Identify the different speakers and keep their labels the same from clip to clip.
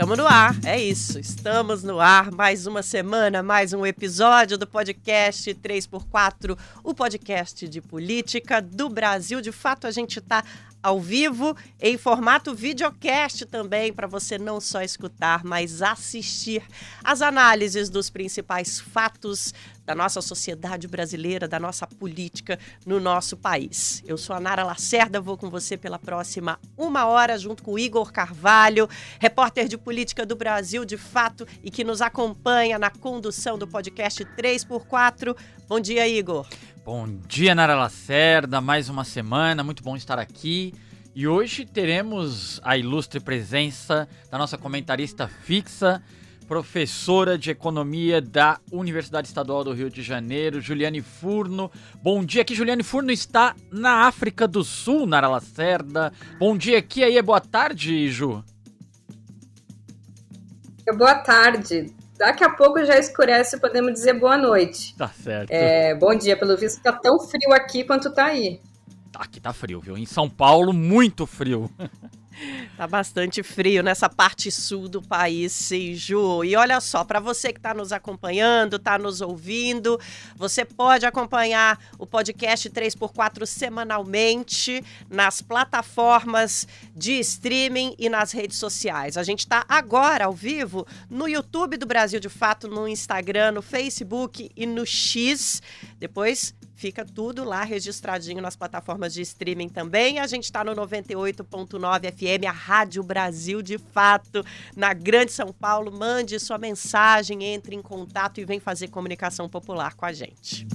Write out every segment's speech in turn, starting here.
Speaker 1: Estamos no ar, é isso. Estamos no ar, mais uma semana, mais um episódio do podcast 3x4, o podcast de política do Brasil. De fato, a gente está ao vivo, em formato videocast também, para você não só escutar, mas assistir as análises dos principais fatos da nossa sociedade brasileira, da nossa política no nosso país. Eu sou a Nara Lacerda, vou com você pela próxima 1 hora, junto com o Igor Carvalho, repórter de política do Brasil, de fato, e que nos acompanha na condução do podcast 3x4. Bom dia, Igor.
Speaker 2: Bom dia, Nara Lacerda, mais uma semana, muito bom estar aqui. E hoje teremos a ilustre presença da nossa comentarista fixa, professora de Economia da Universidade Estadual do Rio de Janeiro, Juliane Furno. Bom dia, aqui Juliane Furno está na África do Sul, Nara Lacerda. Bom dia aqui, aí é boa tarde, Ju?
Speaker 3: Boa tarde. Daqui a pouco já escurece, podemos dizer boa noite.
Speaker 2: Tá certo.
Speaker 3: Bom dia, pelo visto tá tão frio aqui quanto tá aí.
Speaker 2: Aqui tá frio, viu? Em São Paulo, muito frio.
Speaker 1: Tá bastante frio nessa parte sul do país, sim, Ju. E olha só, para você que está nos acompanhando, está nos ouvindo, você pode acompanhar o podcast 3x4 semanalmente nas plataformas de streaming e nas redes sociais. A gente está agora ao vivo no YouTube do Brasil de Fato, no Instagram, no Facebook e no X. Depois fica tudo lá registradinho nas plataformas de streaming também. A gente está no 98.9 FM, a Rádio Brasil de Fato, na Grande São Paulo. Mande sua mensagem, entre em contato e vem fazer comunicação popular com a gente.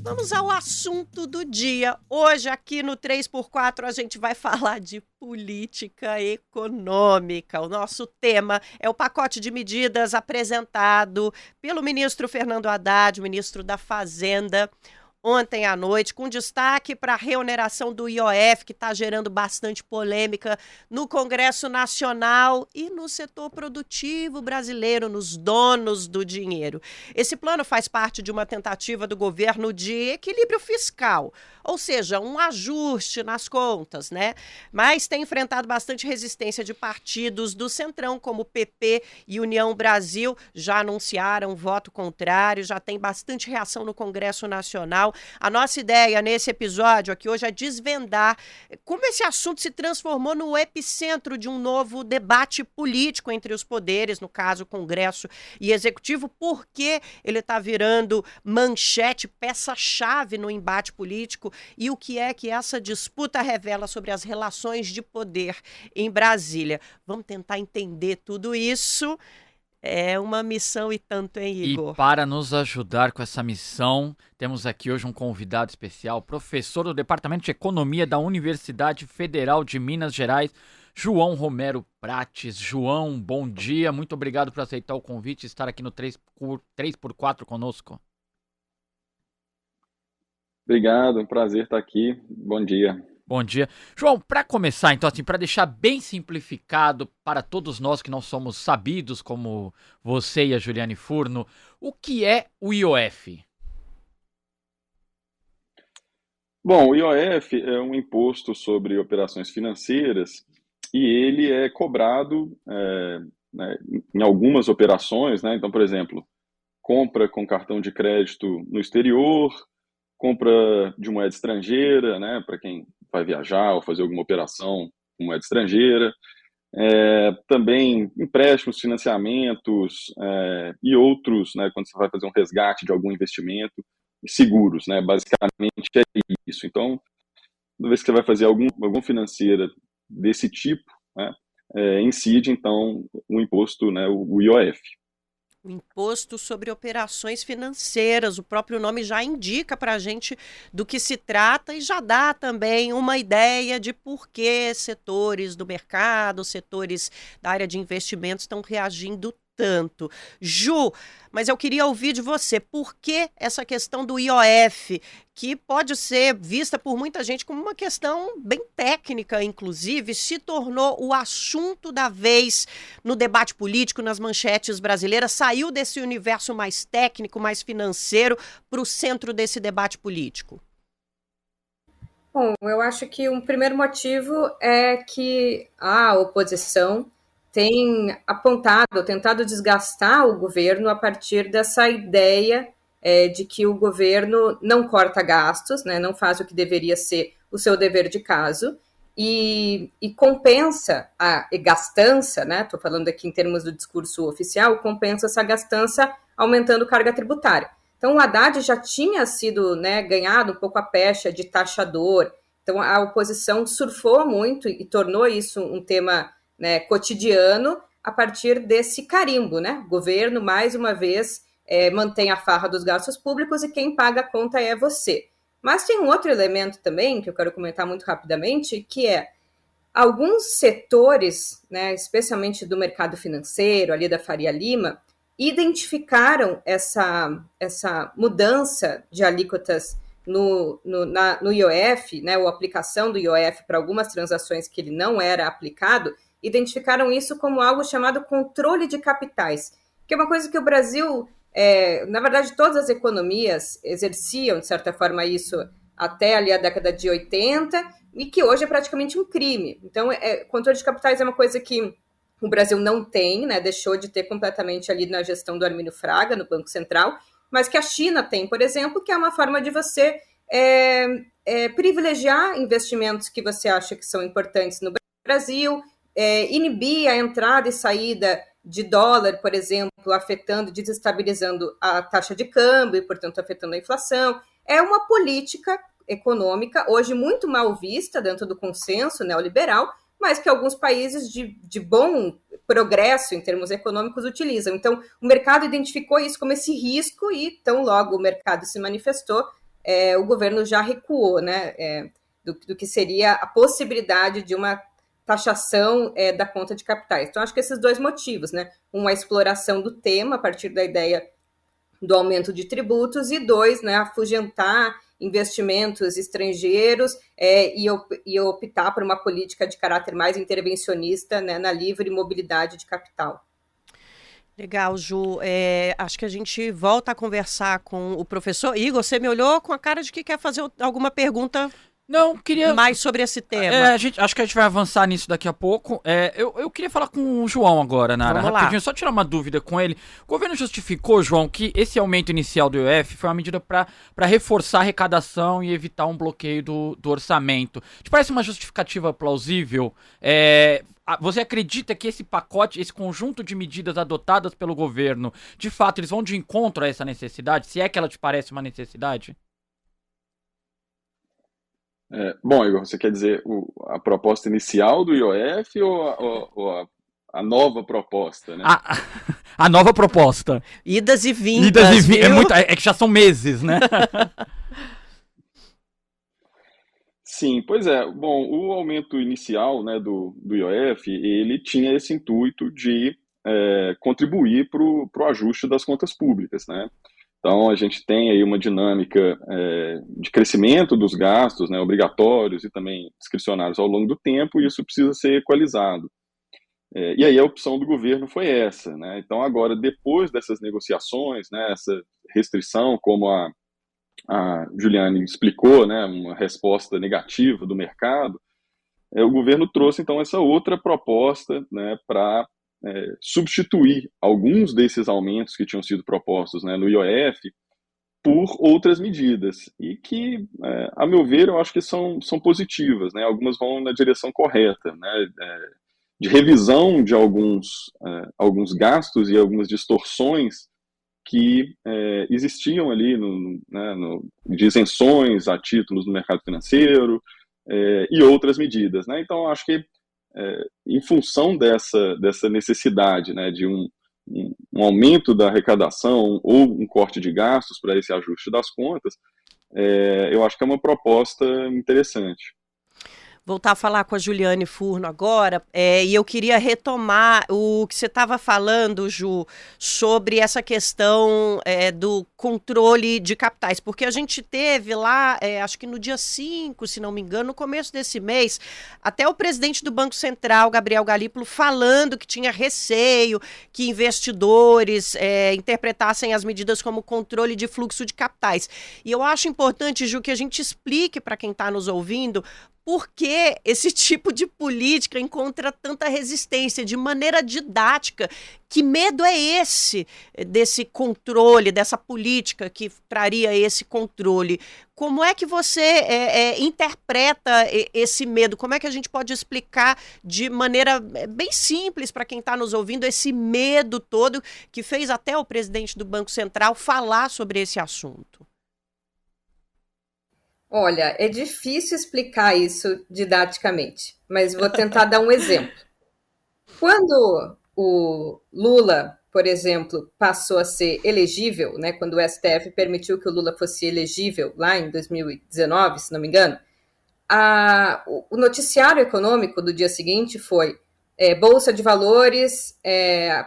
Speaker 1: Vamos ao assunto do dia. Hoje, aqui no 3x4, a gente vai falar de política econômica. O nosso tema é o pacote de medidas apresentado pelo ministro Fernando Haddad, ministro da Fazenda, ontem à noite, com destaque para a reoneração do IOF, que está gerando bastante polêmica no Congresso Nacional e no setor produtivo brasileiro, nos donos do dinheiro. Esse plano faz parte de uma tentativa do governo de equilíbrio fiscal, ou seja, um ajuste nas contas, né? Mas tem enfrentado bastante resistência de partidos do Centrão, como o PP e União Brasil, já anunciaram voto contrário, já tem bastante reação no Congresso Nacional. A nossa ideia nesse episódio aqui hoje é desvendar como esse assunto se transformou no epicentro de um novo debate político entre os poderes, no caso Congresso e Executivo, porque ele está virando manchete, peça-chave no embate político e o que é que essa disputa revela sobre as relações de poder em Brasília. Vamos tentar entender tudo isso. É uma missão e tanto, hein, Igor?
Speaker 2: E para nos ajudar com essa missão, temos aqui hoje um convidado especial, professor do Departamento de Economia da Universidade Federal de Minas Gerais, João Romero Prates. João, bom dia, muito obrigado por aceitar o convite e estar aqui no 3x4 conosco.
Speaker 4: Obrigado, um prazer estar aqui, bom dia.
Speaker 2: Bom dia. João, para começar, então, assim, para deixar bem simplificado para todos nós que não somos sabidos, como você e a Juliane Furno, o que é o IOF?
Speaker 4: Bom, o IOF é um imposto sobre operações financeiras e ele é cobrado né, em algumas operações, né? Então, por exemplo, compra com cartão de crédito no exterior, compra de moeda estrangeira, né, para quem vai viajar ou fazer alguma operação com moeda estrangeira, também empréstimos, financiamentos e outros, né, quando você vai fazer um resgate de algum investimento, seguros, né, basicamente é isso. Então, toda vez que você vai fazer alguma financeira desse tipo, né, incide, então, o imposto, né, o IOF.
Speaker 1: O imposto sobre operações financeiras, o próprio nome já indica para a gente do que se trata e já dá também uma ideia de por que setores do mercado, setores da área de investimentos estão reagindo tanto. Ju, mas eu queria ouvir de você, por que essa questão do IOF, que pode ser vista por muita gente como uma questão bem técnica, inclusive, se tornou o assunto da vez no debate político, nas manchetes brasileiras, saiu desse universo mais técnico, mais financeiro, para o centro desse debate político?
Speaker 3: Bom, eu acho que um primeiro motivo é que a oposição tem apontado, tentado desgastar o governo a partir dessa ideia de que o governo não corta gastos, né, não faz o que deveria ser o seu dever de casa e compensa a gastança, né, estou falando aqui em termos do discurso oficial, compensa essa gastança aumentando carga tributária. Então, o Haddad já tinha sido, né, ganhado um pouco a pecha de taxador. Então, a oposição surfou muito e tornou isso um tema, né, cotidiano a partir desse carimbo, né? O governo, mais uma vez, mantém a farra dos gastos públicos e quem paga a conta é você. Mas tem um outro elemento também, que eu quero comentar muito rapidamente, que é alguns setores, né, especialmente do mercado financeiro, ali da Faria Lima, identificaram essa mudança de alíquotas no IOF, né, ou aplicação do IOF para algumas transações que ele não era aplicado, identificaram isso como algo chamado controle de capitais, que é uma coisa que o Brasil, na verdade, todas as economias exerciam, de certa forma, isso até ali a década de 80, e que hoje é praticamente um crime. Então, controle de capitais é uma coisa que o Brasil não tem, né, deixou de ter completamente ali na gestão do Armínio Fraga, no Banco Central, mas que a China tem, por exemplo, que é uma forma de você privilegiar investimentos que você acha que são importantes no Brasil, inibir a entrada e saída de dólar, por exemplo, afetando, desestabilizando a taxa de câmbio e, portanto, afetando a inflação. É uma política econômica hoje muito mal vista dentro do consenso neoliberal, mas que alguns países de bom progresso em termos econômicos utilizam. Então, o mercado identificou isso como esse risco e, tão logo o mercado se manifestou, o governo já recuou, né, do que seria a possibilidade de uma taxação da conta de capitais. Então, acho que esses dois motivos, né, a exploração do tema a partir da ideia do aumento de tributos e dois, né, afugentar investimentos estrangeiros e optar por uma política de caráter mais intervencionista, né, na livre mobilidade de capital.
Speaker 1: Legal, Ju. Acho que a gente volta a conversar com o professor Igor. Você me olhou com a cara de que quer fazer alguma pergunta?
Speaker 2: Não, queria
Speaker 1: mais sobre esse tema.
Speaker 2: Acho que a gente vai avançar nisso daqui a pouco. Eu queria falar com o João agora, Nara.
Speaker 1: Vamos lá.
Speaker 2: Rapidinho, só tirar uma dúvida com ele. O governo justificou, João, que esse aumento inicial do IOF foi uma medida para reforçar a arrecadação e evitar um bloqueio do orçamento. Te parece uma justificativa plausível? Você acredita que esse pacote, esse conjunto de medidas adotadas pelo governo, de fato, eles vão de encontro a essa necessidade? Se é que ela te parece uma necessidade?
Speaker 4: Bom, Igor, você quer dizer a proposta inicial do IOF ou a nova proposta, né?
Speaker 2: A nova proposta.
Speaker 1: Idas e vindas, viu?
Speaker 2: É que já são meses, né?
Speaker 4: Sim, pois é. Bom, o aumento inicial, né, do IOF, ele tinha esse intuito de contribuir para o ajuste das contas públicas, né? Então, a gente tem aí uma dinâmica de crescimento dos gastos, né, obrigatórios e também discricionários ao longo do tempo, e isso precisa ser equalizado. E aí a opção do governo foi essa, né? Então, agora, depois dessas negociações, né, essa restrição, como a Juliane explicou, né, uma resposta negativa do mercado, o governo trouxe, então, essa outra proposta, né, para substituir alguns desses aumentos que tinham sido propostos, né, no IOF por outras medidas e que, a meu ver, eu acho que são positivas, né? Algumas vão na direção correta, né? De revisão de alguns gastos e algumas distorções que existiam ali de isenções a títulos no mercado financeiro e outras medidas, né? Então, eu acho que em função dessa necessidade, né, de um aumento da arrecadação ou um corte de gastos para esse ajuste das contas, eu acho que é uma proposta interessante.
Speaker 1: voltar a falar com a Juliane Furno agora, e eu queria retomar o que você estava falando, Ju, sobre essa questão do controle de capitais, porque a gente teve lá, acho que no dia 5, se não me engano, no começo desse mês, até o presidente do Banco Central, Gabriel Galípolo, falando que tinha receio que investidores interpretassem as medidas como controle de fluxo de capitais. E eu acho importante, Ju, que a gente explique para quem está nos ouvindo por que esse tipo de política encontra tanta resistência de maneira didática. Que medo é esse desse controle, dessa política que traria esse controle? Como é que você interpreta esse medo? Como é que a gente pode explicar de maneira bem simples para quem está nos ouvindo esse medo todo que fez até o presidente do Banco Central falar sobre esse assunto?
Speaker 3: Olha, é difícil explicar isso didaticamente, mas vou tentar dar um exemplo. Quando o Lula, por exemplo, passou a ser elegível, né, quando o STF permitiu que o Lula fosse elegível lá em 2019, se não me engano, o noticiário econômico do dia seguinte foi Bolsa de Valores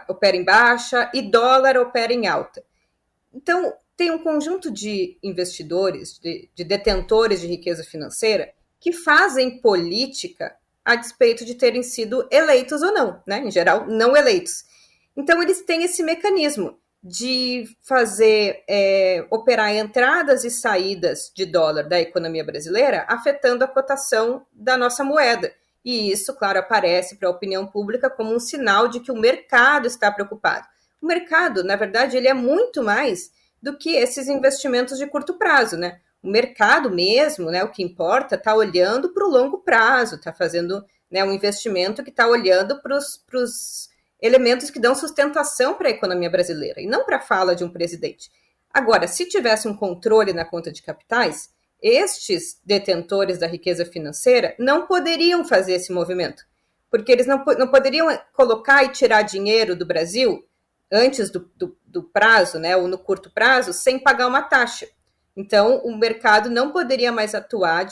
Speaker 3: opera em baixa e dólar opera em alta. Então, tem um conjunto de investidores, de detentores de riqueza financeira, que fazem política a despeito de terem sido eleitos ou não, né? Em geral, não eleitos. Então, eles têm esse mecanismo de fazer operar entradas e saídas de dólar da economia brasileira, afetando a cotação da nossa moeda. E isso, claro, aparece para a opinião pública como um sinal de que o mercado está preocupado. O mercado, na verdade, ele é muito mais do que esses investimentos de curto prazo, né? O mercado mesmo, né, o que importa, está olhando para o longo prazo, está fazendo, né, um investimento que está olhando para os elementos que dão sustentação para a economia brasileira, e não para a fala de um presidente. Agora, se tivesse um controle na conta de capitais, estes detentores da riqueza financeira não poderiam fazer esse movimento, porque eles não poderiam colocar e tirar dinheiro do Brasil antes do prazo, né, ou no curto prazo, sem pagar uma taxa. Então, o mercado não poderia mais atuar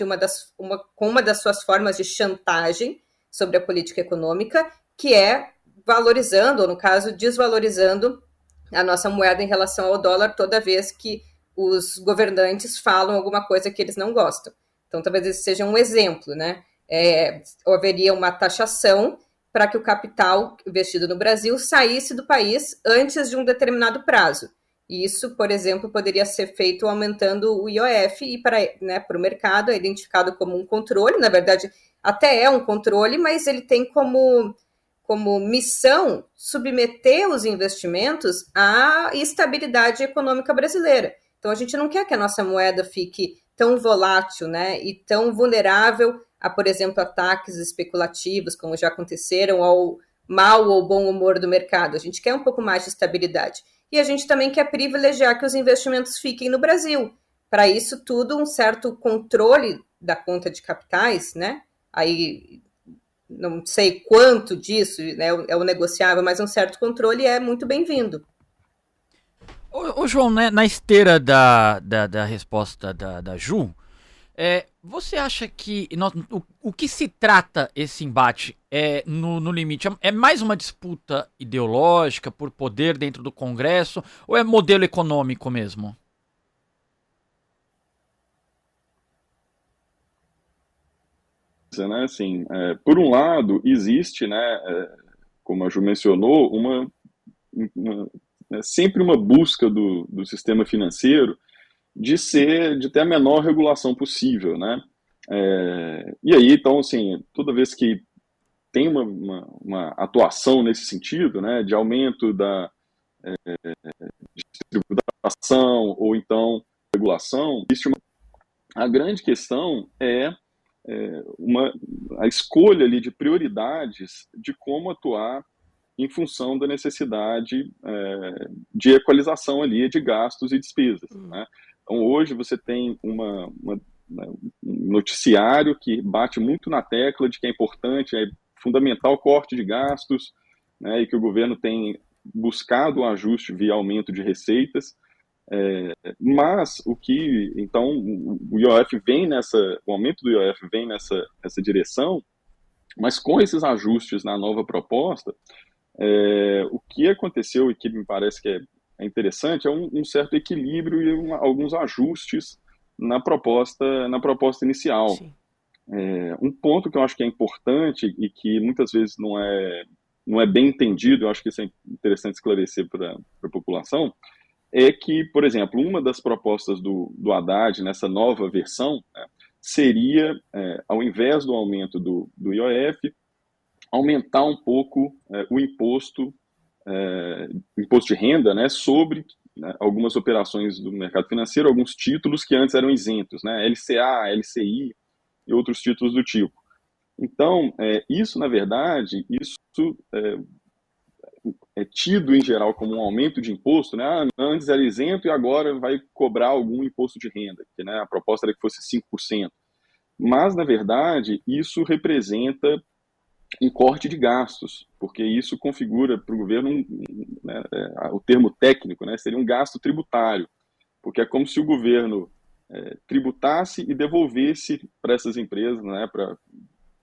Speaker 3: com uma das suas formas de chantagem sobre a política econômica, que é valorizando, ou no caso, desvalorizando a nossa moeda em relação ao dólar toda vez que os governantes falam alguma coisa que eles não gostam. Então, talvez esse seja um exemplo, né? Haveria uma taxação para que o capital investido no Brasil saísse do país antes de um determinado prazo. E isso, por exemplo, poderia ser feito aumentando o IOF e para o mercado é identificado como um controle, na verdade até é um controle, mas ele tem como missão submeter os investimentos à estabilidade econômica brasileira. Então a gente não quer que a nossa moeda fique tão volátil, né, e tão vulnerável a, por exemplo, ataques especulativos, como já aconteceram, ao mau ou bom humor do mercado. A gente quer um pouco mais de estabilidade. E a gente também quer privilegiar que os investimentos fiquem no Brasil. Para isso tudo, um certo controle da conta de capitais, né? Aí, não sei quanto disso, né, é o negociável, mas um certo controle é muito bem-vindo.
Speaker 2: Ô João, né, na esteira da resposta da Ju, você acha que o que se trata esse embate no limite? É mais uma disputa ideológica por poder dentro do Congresso ou é modelo econômico mesmo?
Speaker 4: Né, assim, por um lado, existe, né, como a Ju mencionou, sempre uma busca do sistema financeiro de ter a menor regulação possível, né? E aí, então, assim, toda vez que tem uma atuação nesse sentido, né, de aumento da tributação ou então regulação, a grande questão é a escolha ali de prioridades de como atuar em função da necessidade de equalização ali de gastos e despesas, né? Então, hoje você tem um noticiário que bate muito na tecla de que é importante, é fundamental o corte de gastos, né, e que o governo tem buscado um ajuste via aumento de receitas, Mas então o IOF vem o aumento do IOF vem nessa direção, mas com esses ajustes na nova proposta, o que aconteceu e que me parece que é interessante é um certo equilíbrio e alguns ajustes na proposta inicial.
Speaker 1: Sim.
Speaker 4: Um ponto que eu acho que é importante e que muitas vezes não é bem entendido, eu acho que isso é interessante esclarecer para a população, é que, por exemplo, uma das propostas do Haddad nessa nova versão, né, seria, ao invés do aumento do IOF, aumentar um pouco o imposto de renda, né, sobre algumas operações do mercado financeiro, alguns títulos que antes eram isentos, né, LCA, LCI e outros títulos do tipo. Então, isso, na verdade, é tido em geral como um aumento de imposto, né? Antes era isento e agora vai cobrar algum imposto de renda, que, né, a proposta era que fosse 5%. Mas, na verdade, isso representa um corte de gastos, porque isso configura para o governo, né, o termo técnico, né, seria um gasto tributário, porque é como se o governo tributasse e devolvesse para essas empresas, né, para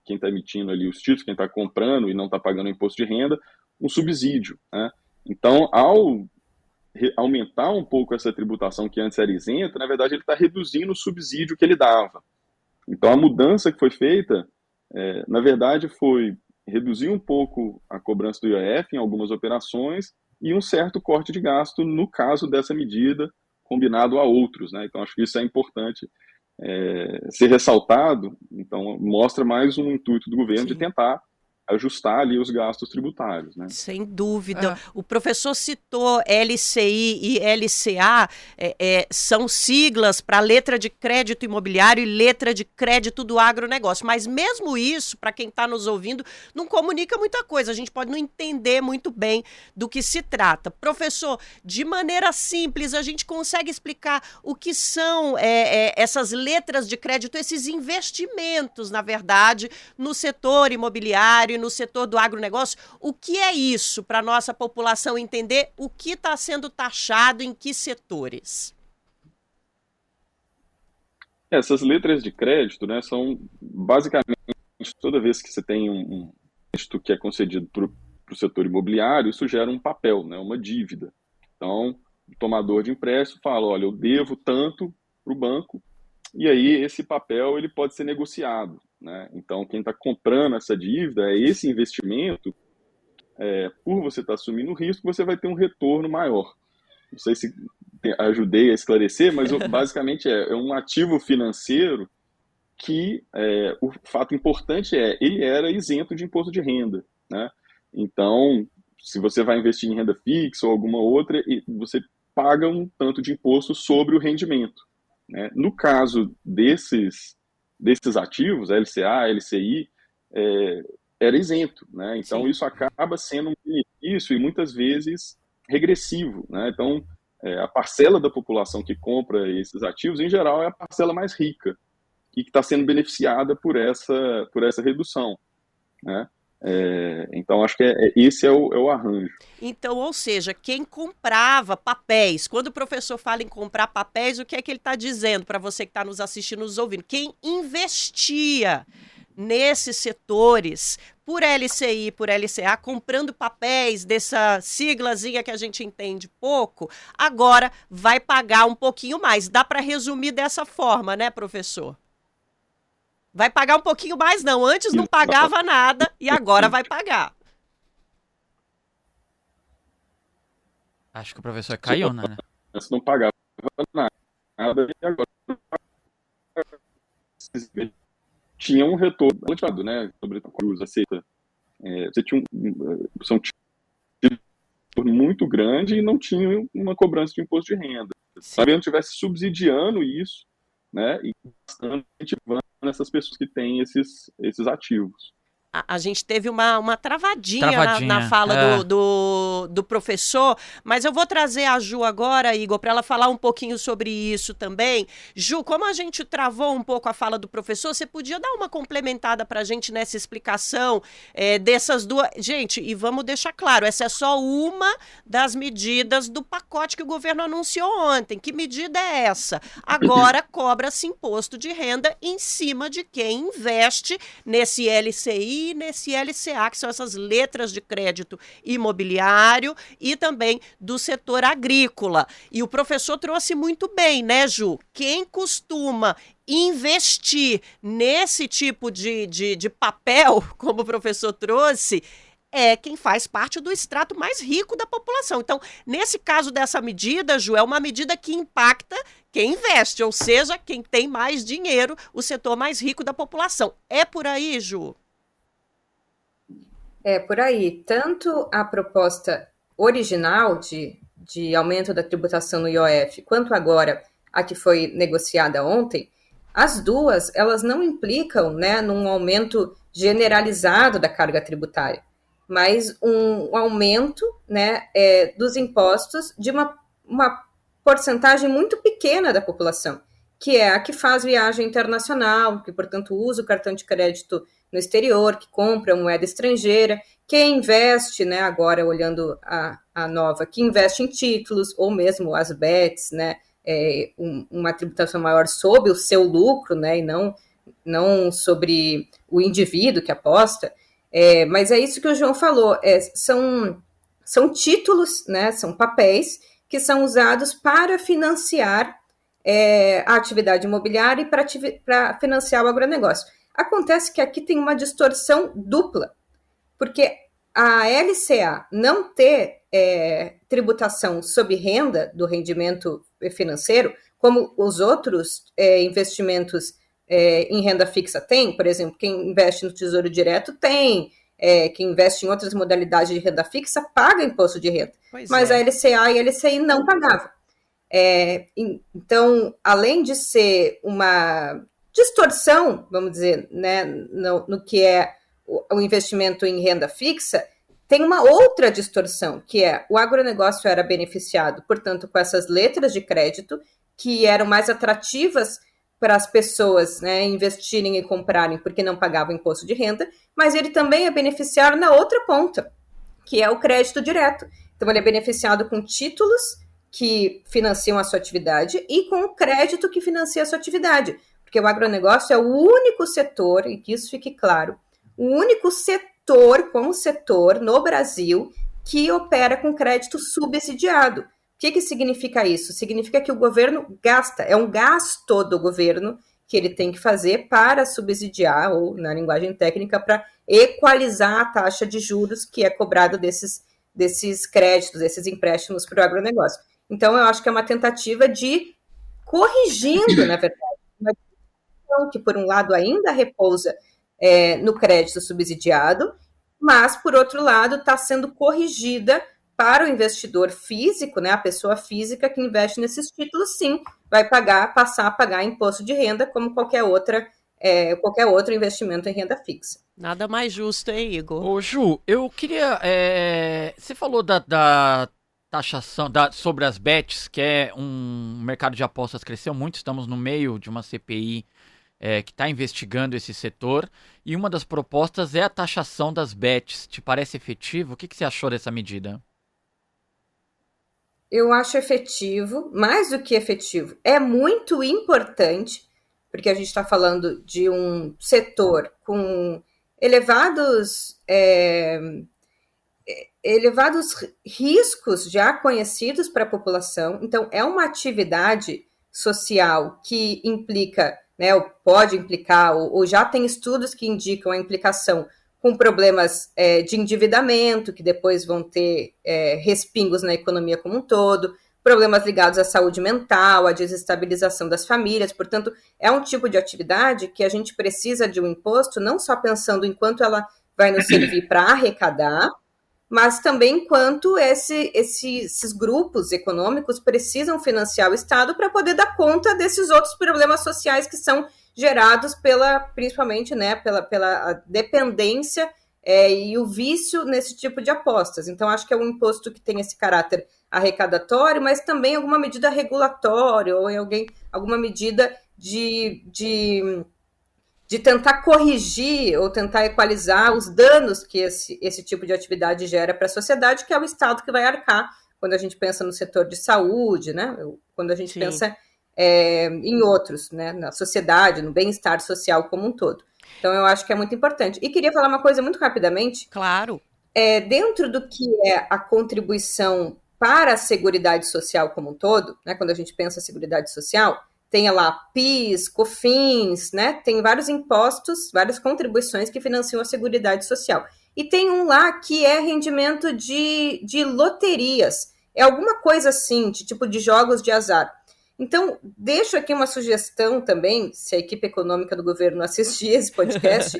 Speaker 4: quem está emitindo ali os títulos, quem está comprando e não está pagando imposto de renda, um subsídio, né? Então, ao aumentar um pouco essa tributação que antes era isenta, na verdade ele está reduzindo o subsídio que ele dava. Então, a mudança que foi feita, na verdade, foi reduzir um pouco a cobrança do IOF em algumas operações e um certo corte de gasto no caso dessa medida, combinado a outros, né? Então, acho que isso é importante ser ressaltado. Então, mostra mais um intuito do governo de tentar ajustar ali os gastos tributários, né?
Speaker 1: Sem dúvida. O professor citou LCI e LCA, são siglas para letra de crédito imobiliário e letra de crédito do agronegócio. Mas mesmo isso, para quem está nos ouvindo, não comunica muita coisa. A gente pode não entender muito bem do que se trata. Professor, de maneira simples, a gente consegue explicar o que são essas letras de crédito, esses investimentos, na verdade, no setor imobiliário, no setor do agronegócio. O que é isso para a nossa população entender o que está sendo taxado em que setores?
Speaker 4: Essas letras de crédito, né, são basicamente toda vez que você tem um crédito que é concedido para o setor imobiliário, isso gera um papel, né, uma dívida. Então, o tomador de empréstimo fala, olha, eu devo tanto para o banco, e aí esse papel ele pode ser negociado, né? Então, quem está comprando essa dívida, esse investimento, por você estar assumindo o risco, você vai ter um retorno maior. Não sei se ajudei a esclarecer, mas basicamente é um ativo financeiro que o fato importante ele era isento de imposto de renda, né? Então, se você vai investir em renda fixa ou alguma outra, você paga um tanto de imposto sobre o rendimento, né? No caso desses ativos, LCA, LCI, era isento, né? Então,
Speaker 1: Sim.
Speaker 4: isso acaba sendo um benefício e muitas vezes regressivo, né? Então, a parcela da população que compra esses ativos, em geral, é a parcela mais rica e que está sendo beneficiada por essa redução, né? Então, acho que esse é o arranjo.
Speaker 1: Então, ou seja, quem comprava papéis, quando o professor fala em comprar papéis, o que é que ele está dizendo para você que está nos assistindo, nos ouvindo? Quem investia nesses setores, por LCI, por LCA, comprando papéis dessa siglazinha que a gente entende pouco, agora vai pagar um pouquinho mais. Dá para resumir dessa forma, né, professor? Vai pagar um pouquinho mais, não. Antes não pagava nada e agora vai pagar.
Speaker 2: Acho que o professor caiu, né?
Speaker 4: Antes não pagava nada e agora tinha um retorno, né, sobre a cruz aceita. Você tinha um retorno muito grande e não tinha uma cobrança de imposto de renda. Se o governo estivesse subsidiando isso, né, e bastante incentivando essas pessoas que têm esses ativos.
Speaker 1: A gente teve uma travadinha na fala do professor, mas eu vou trazer a Ju agora, Igor, para ela falar um pouquinho sobre isso também. Ju, como a gente travou um pouco a fala do professor, você podia dar uma complementada para a gente nessa explicação dessas duas... Gente, e vamos deixar claro, essa é só uma das medidas do pacote que o governo anunciou ontem. Que medida é essa? Agora cobra-se imposto de renda em cima de quem investe nesse LCI e nesse LCA, que são essas letras de crédito imobiliário e também do setor agrícola. E o professor trouxe muito bem, né, Ju? Quem costuma investir nesse tipo de papel, como o professor trouxe, é quem faz parte do extrato mais rico da população. Então, nesse caso dessa medida, Ju, é uma medida que impacta quem investe, ou seja, quem tem mais dinheiro, o setor mais rico da população. É por aí, Ju?
Speaker 3: É por aí. Tanto a proposta original de aumento da tributação no IOF, quanto agora a que foi negociada ontem, as duas, elas não implicam, né, num aumento generalizado da carga tributária, mas um aumento, né, dos impostos de uma porcentagem muito pequena da população, que é a que faz viagem internacional, que, portanto, usa o cartão de crédito no exterior, que compra moeda estrangeira, que investe, né, agora olhando a nova, que investe em títulos, ou mesmo as bets, né, uma tributação maior sobre o seu lucro, né, e não sobre o indivíduo que aposta. Mas é isso que o João falou, são títulos, né, são papéis que são usados para financiar a atividade imobiliária e para financiar o agronegócio. Acontece que aqui tem uma distorção dupla, porque a LCA não ter tributação sobre renda do rendimento financeiro, como os outros investimentos em renda fixa tem, por exemplo, quem investe no Tesouro Direto tem, quem investe em outras modalidades de renda fixa paga imposto de renda, mas a LCA e a LCI não pagavam. Então, além de ser uma distorção, vamos dizer, né, no que é o investimento em renda fixa, tem uma outra distorção, que é o agronegócio era beneficiado, portanto, com essas letras de crédito que eram mais atrativas para as pessoas, né, investirem e comprarem porque não pagavam imposto de renda, mas ele também é beneficiado na outra ponta, que é o crédito direto. Então, ele é beneficiado com títulos que financiam a sua atividade e com o crédito que financia a sua atividade, porque o agronegócio é o único setor, e que isso fique claro, o único setor como setor no Brasil que opera com crédito subsidiado. O que significa isso? Significa que o governo gasta, é um gasto do governo que ele tem que fazer para subsidiar, ou na linguagem técnica, para equalizar a taxa de juros que é cobrada desses créditos, desses empréstimos para o agronegócio. Então, eu acho que é uma tentativa de corrigindo, na verdade, uma discussão que, por um lado, ainda repousa no crédito subsidiado, mas, por outro lado, está sendo corrigida para o investidor físico, né, a pessoa física que investe nesses títulos, sim, vai passar a pagar imposto de renda como qualquer outro investimento em renda fixa.
Speaker 1: Nada mais justo, hein, Igor?
Speaker 2: Ô, Ju, eu queria... você falou da taxação sobre as bets, que é um mercado de apostas que cresceu muito, estamos no meio de uma CPI que está investigando esse setor, e uma das propostas é a taxação das bets. Te parece efetivo? O que você achou dessa medida?
Speaker 3: Eu acho efetivo, mais do que efetivo. É muito importante, porque a gente está falando de um setor com elevados riscos já conhecidos para a população. Então, é uma atividade social que implica, né, ou pode implicar, ou já tem estudos que indicam a implicação com problemas de endividamento, que depois vão ter respingos na economia como um todo, problemas ligados à saúde mental, à desestabilização das famílias. Portanto, é um tipo de atividade que a gente precisa de um imposto, não só pensando em quanto ela vai nos servir para arrecadar, mas também quanto esses grupos econômicos precisam financiar o Estado para poder dar conta desses outros problemas sociais que são gerados principalmente, né, pela dependência e o vício nesse tipo de apostas. Então, acho que é um imposto que tem esse caráter arrecadatório, mas também alguma medida regulatória ou alguma medida de tentar corrigir ou tentar equalizar os danos que esse tipo de atividade gera para a sociedade, que é o Estado que vai arcar quando a gente pensa no setor de saúde, né? Quando a gente
Speaker 1: Sim.
Speaker 3: pensa em outros, né? Na sociedade, no bem-estar social como um todo. Então, eu acho que é muito importante. E queria falar uma coisa muito rapidamente.
Speaker 1: Claro.
Speaker 3: Dentro do que é a contribuição para a Seguridade Social como um todo, né? Quando a gente pensa em Seguridade Social, tem lá PIS, COFINS, né? Tem vários impostos, várias contribuições que financiam a Seguridade Social. E tem um lá que é rendimento de loterias. É alguma coisa assim, de tipo de jogos de azar. Então, deixo aqui uma sugestão também, se a equipe econômica do governo assistir esse podcast,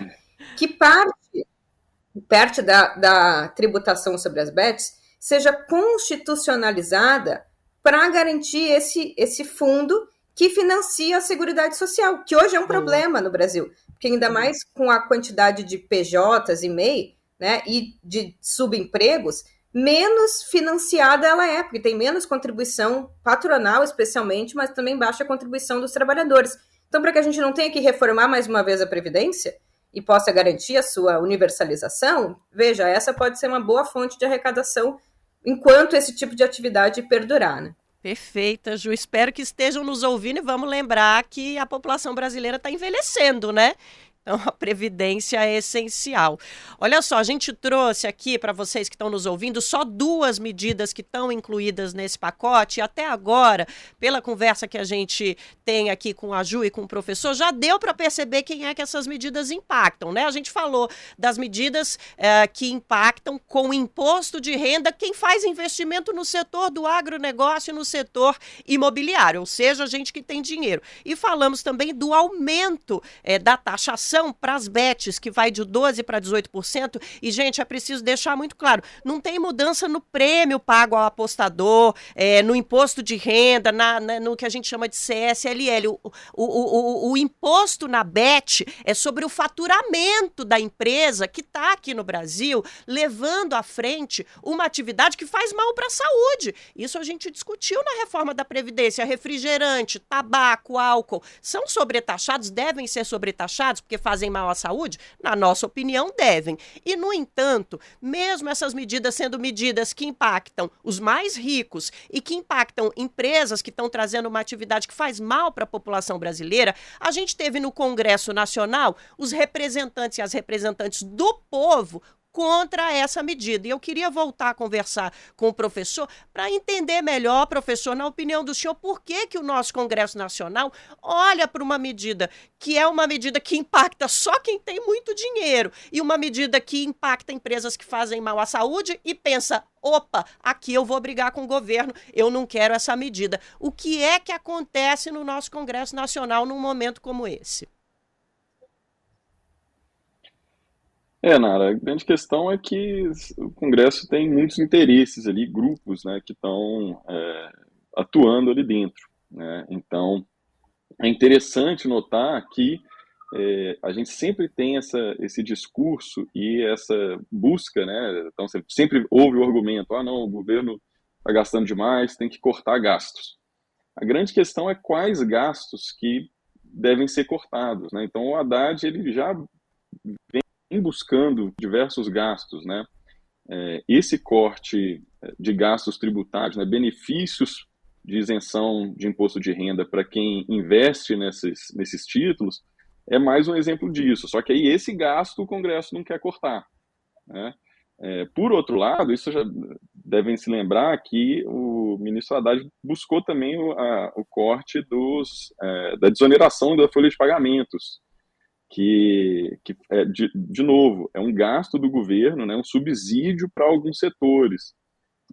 Speaker 3: que parte da tributação sobre as bets seja constitucionalizada para garantir esse fundo que financia a Seguridade Social, que hoje é um problema no Brasil, porque ainda mais com a quantidade de PJs e MEI, né, e de subempregos, menos financiada ela é, porque tem menos contribuição patronal, especialmente, mas também baixa contribuição dos trabalhadores. Então, para que a gente não tenha que reformar mais uma vez a Previdência e possa garantir a sua universalização, veja, essa pode ser uma boa fonte de arrecadação enquanto esse tipo de atividade perdurar, né?
Speaker 1: Perfeita, Ju. Espero que estejam nos ouvindo e vamos lembrar que a população brasileira está envelhecendo, né? Então, a previdência é essencial. Olha só, a gente trouxe aqui para vocês que estão nos ouvindo só 2 medidas que estão incluídas nesse pacote. E até agora, pela conversa que a gente tem aqui com a Ju e com o professor, já deu para perceber quem é que essas medidas impactam, né? A gente falou das medidas que impactam com o imposto de renda quem faz investimento no setor do agronegócio e no setor imobiliário, ou seja, a gente que tem dinheiro. E falamos também do aumento da taxação para as bets, que vai de 12% para 18%. E, gente, é preciso deixar muito claro, não tem mudança no prêmio pago ao apostador, no imposto de renda, no que a gente chama de CSLL. O imposto na bet é sobre o faturamento da empresa que está aqui no Brasil, levando à frente uma atividade que faz mal para a saúde. Isso a gente discutiu na reforma da Previdência. Refrigerante, tabaco, álcool, são sobretaxados, devem ser sobretaxados, porque fazem mal à saúde? Na nossa opinião, devem. E, no entanto, mesmo essas medidas sendo medidas que impactam os mais ricos e que impactam empresas que estão trazendo uma atividade que faz mal para a população brasileira, a gente teve no Congresso Nacional os representantes e as representantes do povo contra essa medida. E eu queria voltar a conversar com o professor para entender melhor, professor, na opinião do senhor, por que o nosso Congresso Nacional olha para uma medida que é uma medida que impacta só quem tem muito dinheiro e uma medida que impacta empresas que fazem mal à saúde e pensa, opa, aqui eu vou brigar com o governo, eu não quero essa medida. O que é que acontece no nosso Congresso Nacional num momento como esse?
Speaker 4: Nara, a grande questão é que o Congresso tem muitos interesses ali, grupos, né, que estão atuando ali dentro, né? Então, é interessante notar que a gente sempre tem esse discurso e essa busca, né? Então, sempre houve o argumento, não, o governo está gastando demais, tem que cortar gastos. A grande questão é quais gastos que devem ser cortados, né? Então, o Haddad, ele já vem buscando diversos gastos, né? Esse corte de gastos tributários, né, benefícios de isenção de imposto de renda para quem investe nesses títulos, é mais um exemplo disso. Só que aí esse gasto o Congresso não quer cortar, né? Por outro lado, isso já devem se lembrar que o ministro Haddad buscou também o corte da desoneração da folha de pagamentos, que de novo, é um gasto do governo, né, um subsídio para alguns setores.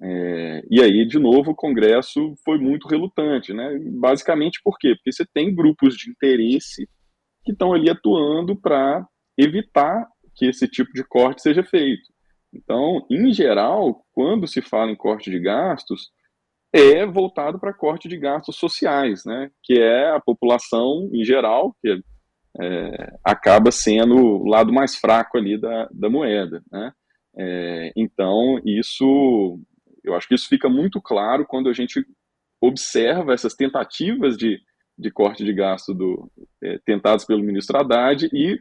Speaker 4: E aí, de novo, o Congresso foi muito relutante, né? Basicamente por quê? Porque você tem grupos de interesse que estão ali atuando para evitar que esse tipo de corte seja feito. Então, em geral, quando se fala em corte de gastos, é voltado para corte de gastos sociais, né? Que é a população em geral, que acaba sendo o lado mais fraco ali da moeda, né? Então, eu acho que isso fica muito claro quando a gente observa essas tentativas de corte de gasto tentadas pelo ministro Haddad e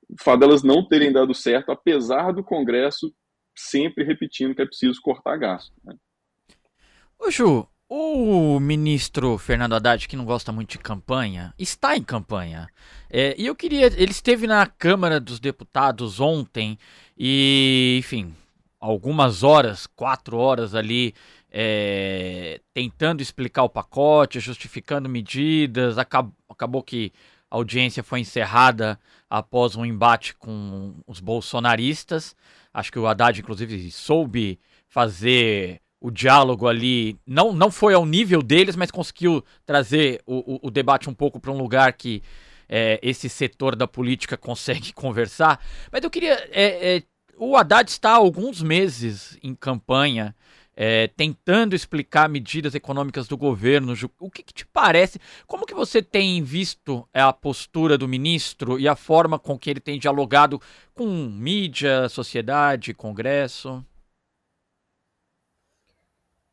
Speaker 4: o fato delas não terem dado certo, apesar do Congresso sempre repetindo que é preciso cortar gasto, né?
Speaker 2: Ô Ju, o ministro Fernando Haddad, que não gosta muito de campanha, está em campanha. E eu queria... Ele esteve na Câmara dos Deputados ontem e, enfim, algumas horas, 4 horas ali, tentando explicar o pacote, justificando medidas. Acabou que a audiência foi encerrada após um embate com os bolsonaristas. Acho que o Haddad, inclusive, soube fazer o diálogo ali, não foi ao nível deles, mas conseguiu trazer o debate um pouco para um lugar que esse setor da política consegue conversar. Mas eu queria... o Haddad está há alguns meses em campanha, tentando explicar medidas econômicas do governo. O que te parece? Como que você tem visto a postura do ministro e a forma com que ele tem dialogado com mídia, sociedade, Congresso?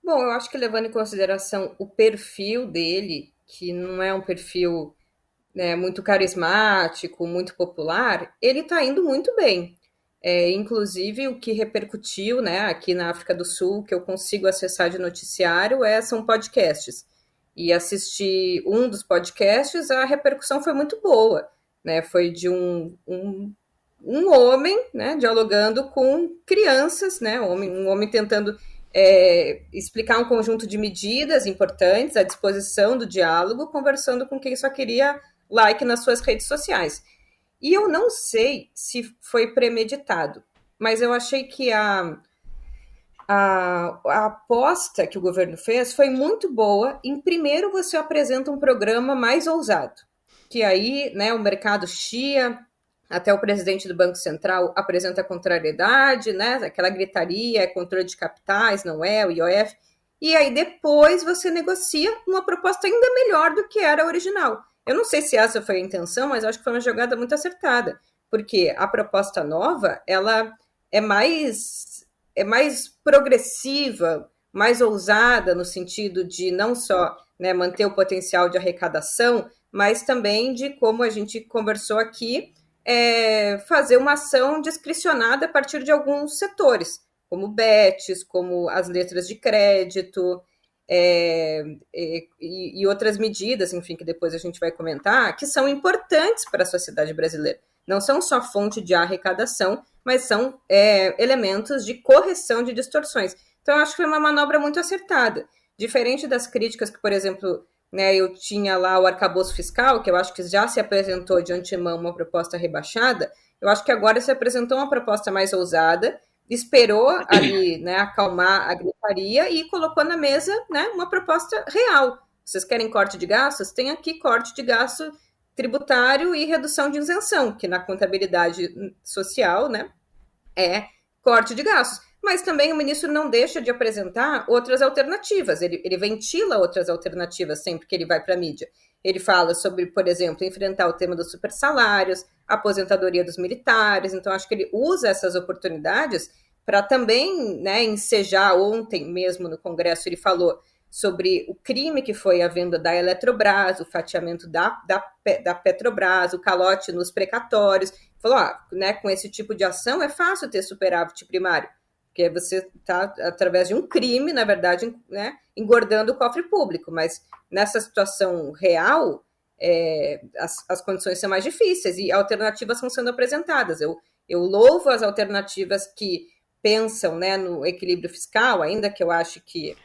Speaker 3: Bom, eu acho que levando em consideração o perfil dele, que não é um perfil, né, muito carismático, muito popular, ele está indo muito bem. Inclusive, o que repercutiu, né, aqui na África do Sul, que eu consigo acessar de noticiário, são podcasts. E assistir um dos podcasts, a repercussão foi muito boa, né? Foi de um homem, né, dialogando com crianças, né? Um homem tentando explicar um conjunto de medidas importantes à disposição do diálogo, conversando com quem só queria like nas suas redes sociais. E eu não sei se foi premeditado, mas eu achei que a aposta que o governo fez foi muito boa. Em primeiro, você apresenta um programa mais ousado, que aí, né, o mercado chia, até o presidente do Banco Central apresenta contrariedade, né, aquela gritaria, controle de capitais, não é, o IOF, e aí depois você negocia uma proposta ainda melhor do que era a original. Eu não sei se essa foi a intenção, mas acho que foi uma jogada muito acertada, porque a proposta nova, ela é mais progressiva, mais ousada, no sentido de não só, né, manter o potencial de arrecadação, mas também de, como a gente conversou aqui, fazer uma ação discricionada a partir de alguns setores, como bets, como as letras de crédito, e outras medidas, enfim, que depois a gente vai comentar, que são importantes para a sociedade brasileira. Não são só fonte de arrecadação, mas são elementos de correção de distorções. Então, eu acho que foi uma manobra muito acertada. Diferente das críticas que, por exemplo, né, eu tinha lá o arcabouço fiscal, que eu acho que já se apresentou de antemão uma proposta rebaixada, eu acho que agora se apresentou uma proposta mais ousada, esperou ali, né, acalmar a gritaria e colocou na mesa, né, uma proposta real. Vocês querem corte de gastos? Tem aqui corte de gasto tributário e redução de isenção, que na contabilidade social, né, é corte de gastos. Mas também o ministro não deixa de apresentar outras alternativas. Ele ventila outras alternativas sempre que ele vai para a mídia. Ele fala sobre, por exemplo, enfrentar o tema dos supersalários, a aposentadoria dos militares. Então, acho que ele usa essas oportunidades para também, né, ensejar. Ontem mesmo no Congresso ele falou sobre o crime que foi a venda da Eletrobras, o fatiamento da Petrobras, o calote nos precatórios. Falou, né, com esse tipo de ação é fácil ter superávit primário, porque você está, através de um crime, na verdade, né, engordando o cofre público. Mas nessa situação real, as condições são mais difíceis e alternativas estão sendo apresentadas. Eu louvo as alternativas que pensam, né, no equilíbrio fiscal, ainda que eu acho que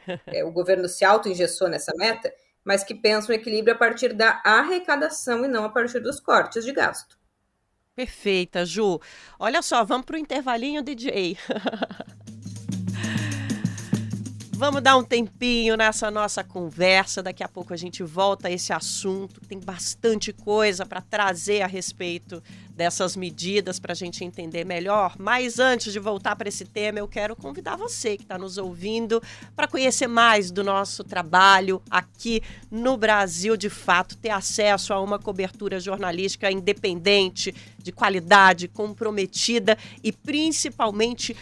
Speaker 3: o governo se auto-engessou nessa meta, mas que pensam o equilíbrio a partir da arrecadação e não a partir dos cortes de gasto.
Speaker 1: Perfeita, Ju. Olha só, vamos para o intervalinho, DJ. Vamos dar um tempinho nessa nossa conversa. Daqui a pouco a gente volta a esse assunto. Tem bastante coisa para trazer a respeito dessas medidas para a gente entender melhor. Mas antes de voltar para esse tema, eu quero convidar você que está nos ouvindo para conhecer mais do nosso trabalho aqui no Brasil de Fato, ter acesso a uma cobertura jornalística independente, de qualidade, comprometida e principalmente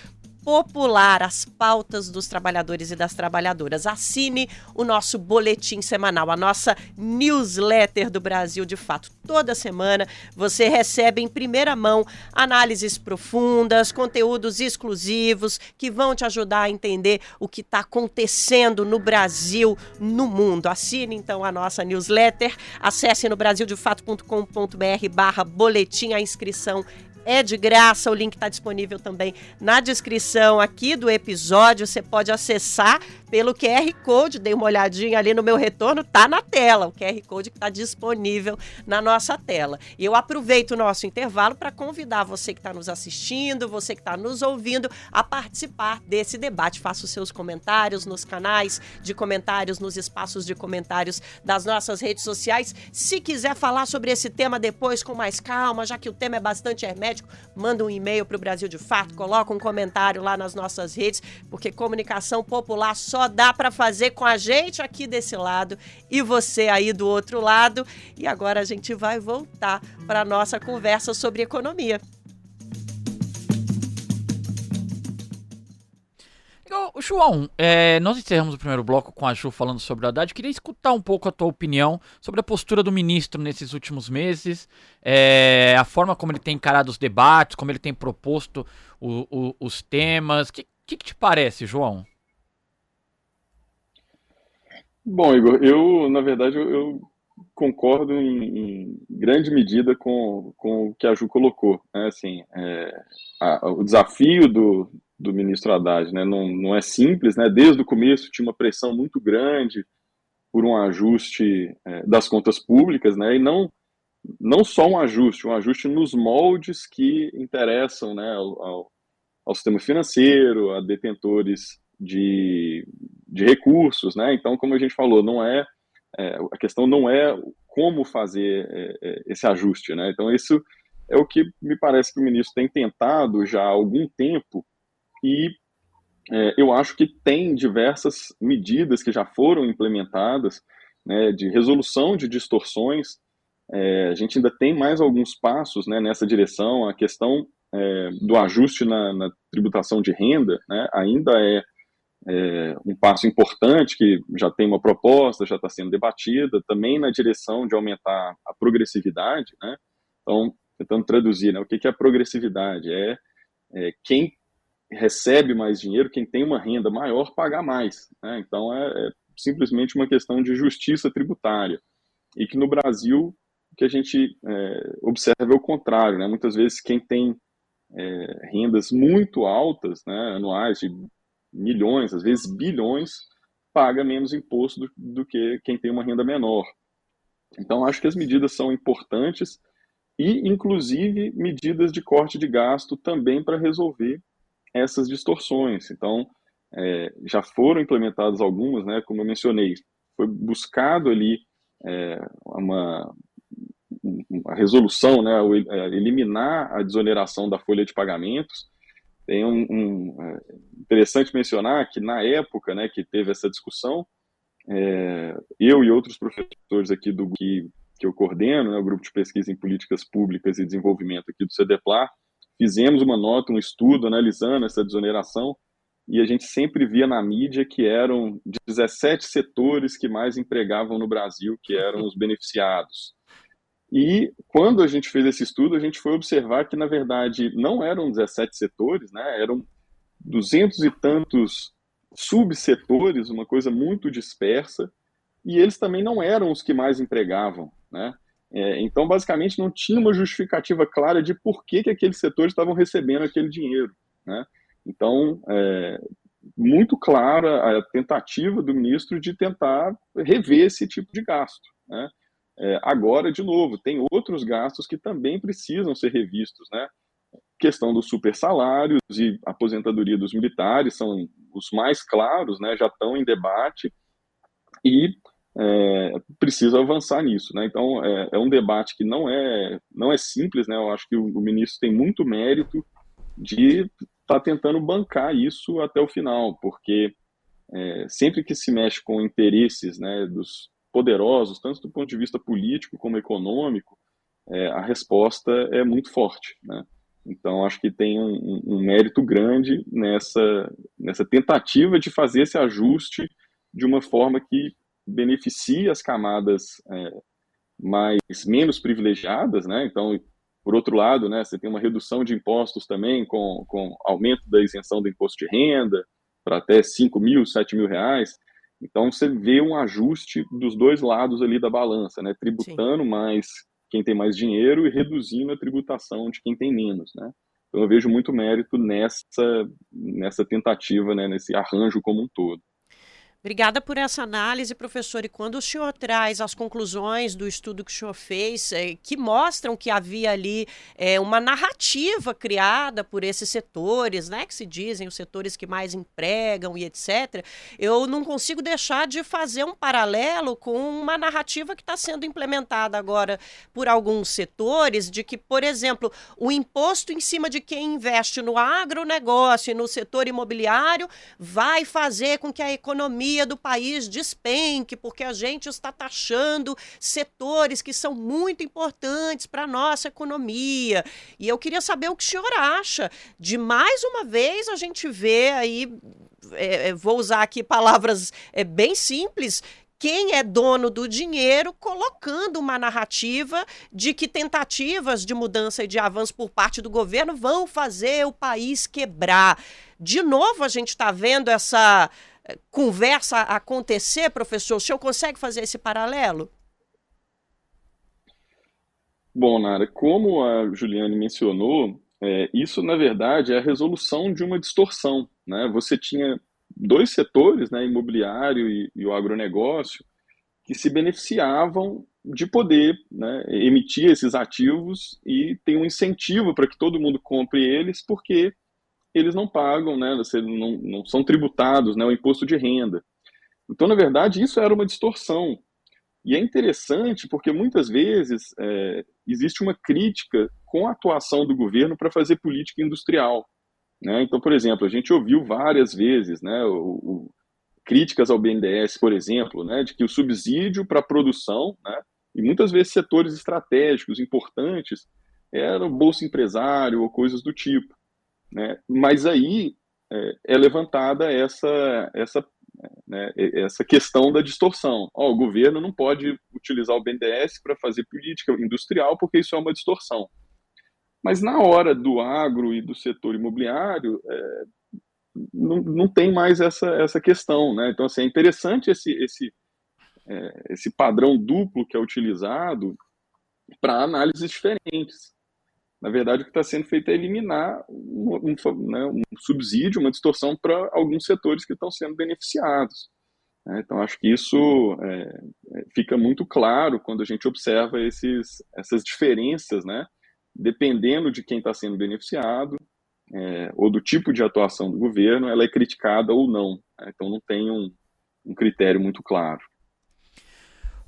Speaker 1: popular, as pautas dos trabalhadores e das trabalhadoras. Assine o nosso boletim semanal, a nossa newsletter do Brasil de Fato. Toda semana você recebe em primeira mão análises profundas, conteúdos exclusivos que vão te ajudar a entender o que está acontecendo no Brasil, no mundo. Assine então a nossa newsletter, acesse no brasildefato.com.br/boletim, a inscrição é de graça, o link está disponível também na descrição aqui do episódio. Você pode acessar pelo QR Code, dei uma olhadinha ali no meu retorno, tá na tela, o QR Code que está disponível na nossa tela. E eu aproveito o nosso intervalo para convidar você que está nos assistindo, você que está nos ouvindo, a participar desse debate. Faça os seus comentários nos canais de comentários, nos espaços de comentários das nossas redes sociais. Se quiser falar sobre esse tema depois com mais calma, já que o tema é bastante hermético, manda um e-mail para o Brasil de Fato, coloca um comentário lá nas nossas redes, porque comunicação popular só dá para fazer com a gente aqui desse lado e você aí do outro lado. E agora a gente vai voltar para a nossa conversa sobre economia.
Speaker 2: João, nós encerramos o primeiro bloco com a Ju falando sobre o Haddad. Eu queria escutar um pouco a tua opinião sobre a postura do ministro nesses últimos meses, a forma como ele tem encarado os debates, como ele tem proposto os temas. O que te parece, João?
Speaker 4: Bom, Igor, na verdade, eu concordo em grande medida com o que a Ju colocou, né? Assim, o desafio do ministro Haddad, né, não é simples, né? Desde o começo tinha uma pressão muito grande por um ajuste das contas públicas, né? E não só um ajuste nos moldes que interessam, né, ao sistema financeiro, a detentores de recursos, né? Então, como a gente falou, a questão não é como fazer esse ajuste, né? Então, isso é o que me parece que o ministro tem tentado já há algum tempo, e eu acho que tem diversas medidas que já foram implementadas, né, de resolução de distorções. A gente ainda tem mais alguns passos, né, nessa direção. A questão do ajuste na tributação de renda, né, ainda é um passo importante, que já tem uma proposta, já está sendo debatida, também na direção de aumentar a progressividade, né? Então, tentando traduzir, né, o que é a progressividade? Quem recebe mais dinheiro, quem tem uma renda maior, pagar mais, né? Então, é simplesmente uma questão de justiça tributária. E que no Brasil, o que a gente observa é o contrário, né? Muitas vezes, quem tem rendas muito altas, né, anuais, de milhões, às vezes bilhões, paga menos imposto do que quem tem uma renda menor. Então, acho que as medidas são importantes e, inclusive, medidas de corte de gasto também para resolver essas distorções. Então, já foram implementadas algumas, né, como eu mencionei, foi buscado ali uma resolução, né, eliminar a desoneração da folha de pagamentos. Tem interessante mencionar que na época, né, que teve essa discussão, eu e outros professores aqui que eu coordeno, né, o Grupo de Pesquisa em Políticas Públicas e Desenvolvimento aqui do CEDEPLAR, fizemos uma nota, um estudo analisando essa desoneração, e a gente sempre via na mídia que eram 17 setores que mais empregavam no Brasil, que eram os beneficiados. E quando a gente fez esse estudo, a gente foi observar que, na verdade, não eram 17 setores, né? Eram 200 e tantos subsetores, uma coisa muito dispersa, e eles também não eram os que mais empregavam, né? Então, basicamente, não tinha uma justificativa clara de por que aqueles setores estavam recebendo aquele dinheiro, né? Então, muito clara a tentativa do ministro de tentar rever esse tipo de gasto, né? Agora, de novo, tem outros gastos que também precisam ser revistos, né? Questão dos super salários e aposentadoria dos militares são os mais claros, né, já estão em debate e precisa avançar nisso, né? Então é um debate que não é simples, né? Eu acho que o ministro tem muito mérito de estar tentando bancar isso até o final, porque sempre que se mexe com interesses, né, dos poderosos, tanto do ponto de vista político como econômico, a resposta é muito forte, né? Então, acho que tem um mérito grande nessa tentativa de fazer esse ajuste de uma forma que beneficie as camadas menos privilegiadas, né? Então, por outro lado, né, você tem uma redução de impostos também com aumento da isenção do imposto de renda para até 5 mil, 7 mil reais. Então, você vê um ajuste dos dois lados ali da balança, né? Tributando
Speaker 1: Sim.
Speaker 4: mais quem tem mais dinheiro e reduzindo a tributação de quem tem menos, né? Então, eu vejo muito mérito nessa tentativa, né, nesse arranjo como um todo.
Speaker 1: Obrigada por essa análise, professor. E quando o senhor traz as conclusões do estudo que o senhor fez, que mostram que havia ali uma narrativa criada por esses setores, né, que se dizem os setores que mais empregam e etc., eu não consigo deixar de fazer um paralelo com uma narrativa que está sendo implementada agora por alguns setores, de que, por exemplo, o imposto em cima de quem investe no agronegócio e no setor imobiliário vai fazer com que a economia do país despenque, porque a gente está taxando setores que são muito importantes para a nossa economia. E eu queria saber o que o senhor acha de, mais uma vez, a gente vê aí, vou usar aqui palavras bem simples, quem é dono do dinheiro colocando uma narrativa de que tentativas de mudança e de avanço por parte do governo vão fazer o país quebrar. De novo, a gente está vendo essa conversa acontecer, professor. O senhor consegue fazer esse paralelo?
Speaker 4: Bom, Nara, como a Juliane mencionou, isso, na verdade, é a resolução de uma distorção, né? Você tinha dois setores, né, imobiliário e o agronegócio, que se beneficiavam de poder, né, emitir esses ativos e tem um incentivo para que todo mundo compre eles, porque eles não pagam, né, não são tributados, né, o imposto de renda. Então, na verdade, isso era uma distorção. E é interessante porque muitas vezes existe uma crítica com a atuação do governo para fazer política industrial, né? Então, por exemplo, a gente ouviu várias vezes, né, críticas ao BNDES, por exemplo, né, de que o subsídio para a produção, né, e muitas vezes setores estratégicos importantes, era o Bolsa Empresário ou coisas do tipo, né? Mas aí é levantada essa questão da distorção. O governo não pode utilizar o BNDES para fazer política industrial porque isso é uma distorção. Mas na hora do agro e do setor imobiliário, não tem mais essa questão, né? Então, assim, é interessante esse padrão duplo que é utilizado para análises diferentes. Na verdade, o que está sendo feito é eliminar um subsídio, uma distorção para alguns setores que estão sendo beneficiados. Então, acho que isso fica muito claro quando a gente observa essas diferenças, né? Dependendo de quem está sendo beneficiado ou do tipo de atuação do governo, ela é criticada ou não. Então, não tem um critério muito claro.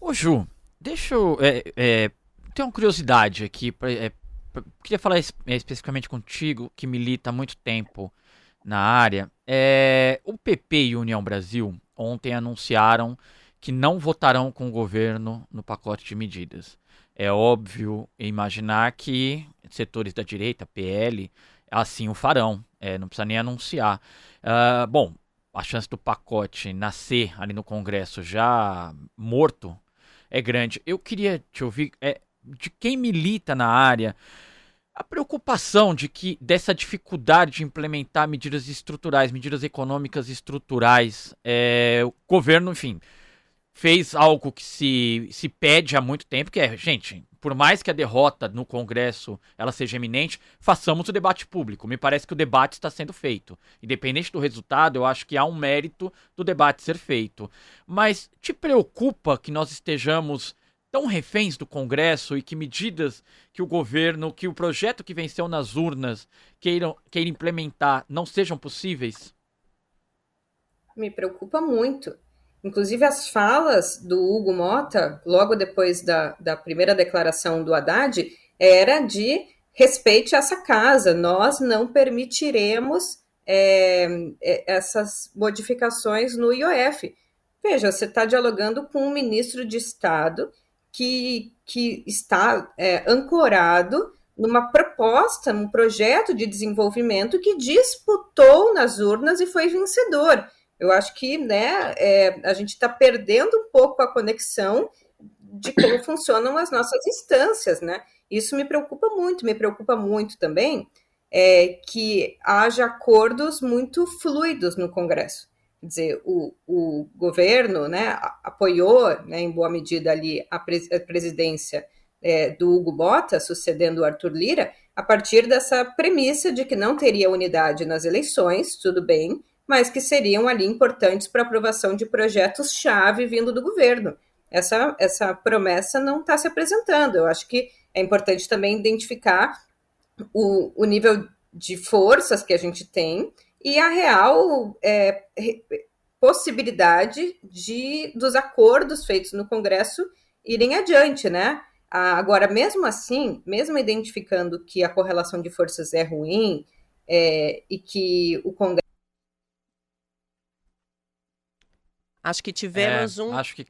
Speaker 2: Ô Ju, deixa eu... tenho uma curiosidade aqui, queria falar especificamente contigo, que milita há muito tempo na área. O PP e União Brasil ontem anunciaram que não votarão com o governo no pacote de medidas. É óbvio imaginar que setores da direita, PL, assim o farão. Não precisa nem anunciar. Bom, a chance do pacote nascer ali no Congresso já morto é grande. Eu queria te ouvir de quem milita na área a preocupação dessa dificuldade de implementar medidas estruturais, medidas econômicas estruturais. O governo, enfim, fez algo que se pede há muito tempo, que gente, por mais que a derrota no Congresso ela seja eminente, façamos o debate público. Me parece que o debate está sendo feito. Independente do resultado, eu acho que há um mérito do debate ser feito. Mas te preocupa que nós estejamos tão reféns do Congresso e que medidas que o governo, que o projeto que venceu nas urnas queira implementar não sejam possíveis?
Speaker 3: Me preocupa muito. Inclusive, as falas do Hugo Motta, logo depois da primeira declaração do Haddad, era de respeite essa casa, nós não permitiremos essas modificações no IOF. Veja, você está dialogando com um ministro de Estado que está ancorado numa proposta, num projeto de desenvolvimento que disputou nas urnas e foi vencedor. Eu acho que a gente está perdendo um pouco a conexão de como funcionam as nossas instâncias, né? Isso me preocupa muito também que haja acordos muito fluidos no Congresso. Quer dizer, o governo, né, apoiou, né, em boa medida ali a presidência do Hugo Motta, sucedendo o Arthur Lira, a partir dessa premissa de que não teria unidade nas eleições, tudo bem, mas que seriam ali importantes para aprovação de projetos-chave vindo do governo. Essa promessa não está se apresentando. Eu acho que é importante também identificar o nível de forças que a gente tem e a real possibilidade dos acordos feitos no Congresso irem adiante, né? Agora, mesmo assim, mesmo identificando que a correlação de forças é ruim e que o Congresso...
Speaker 1: Acho que tivemos
Speaker 2: Acho que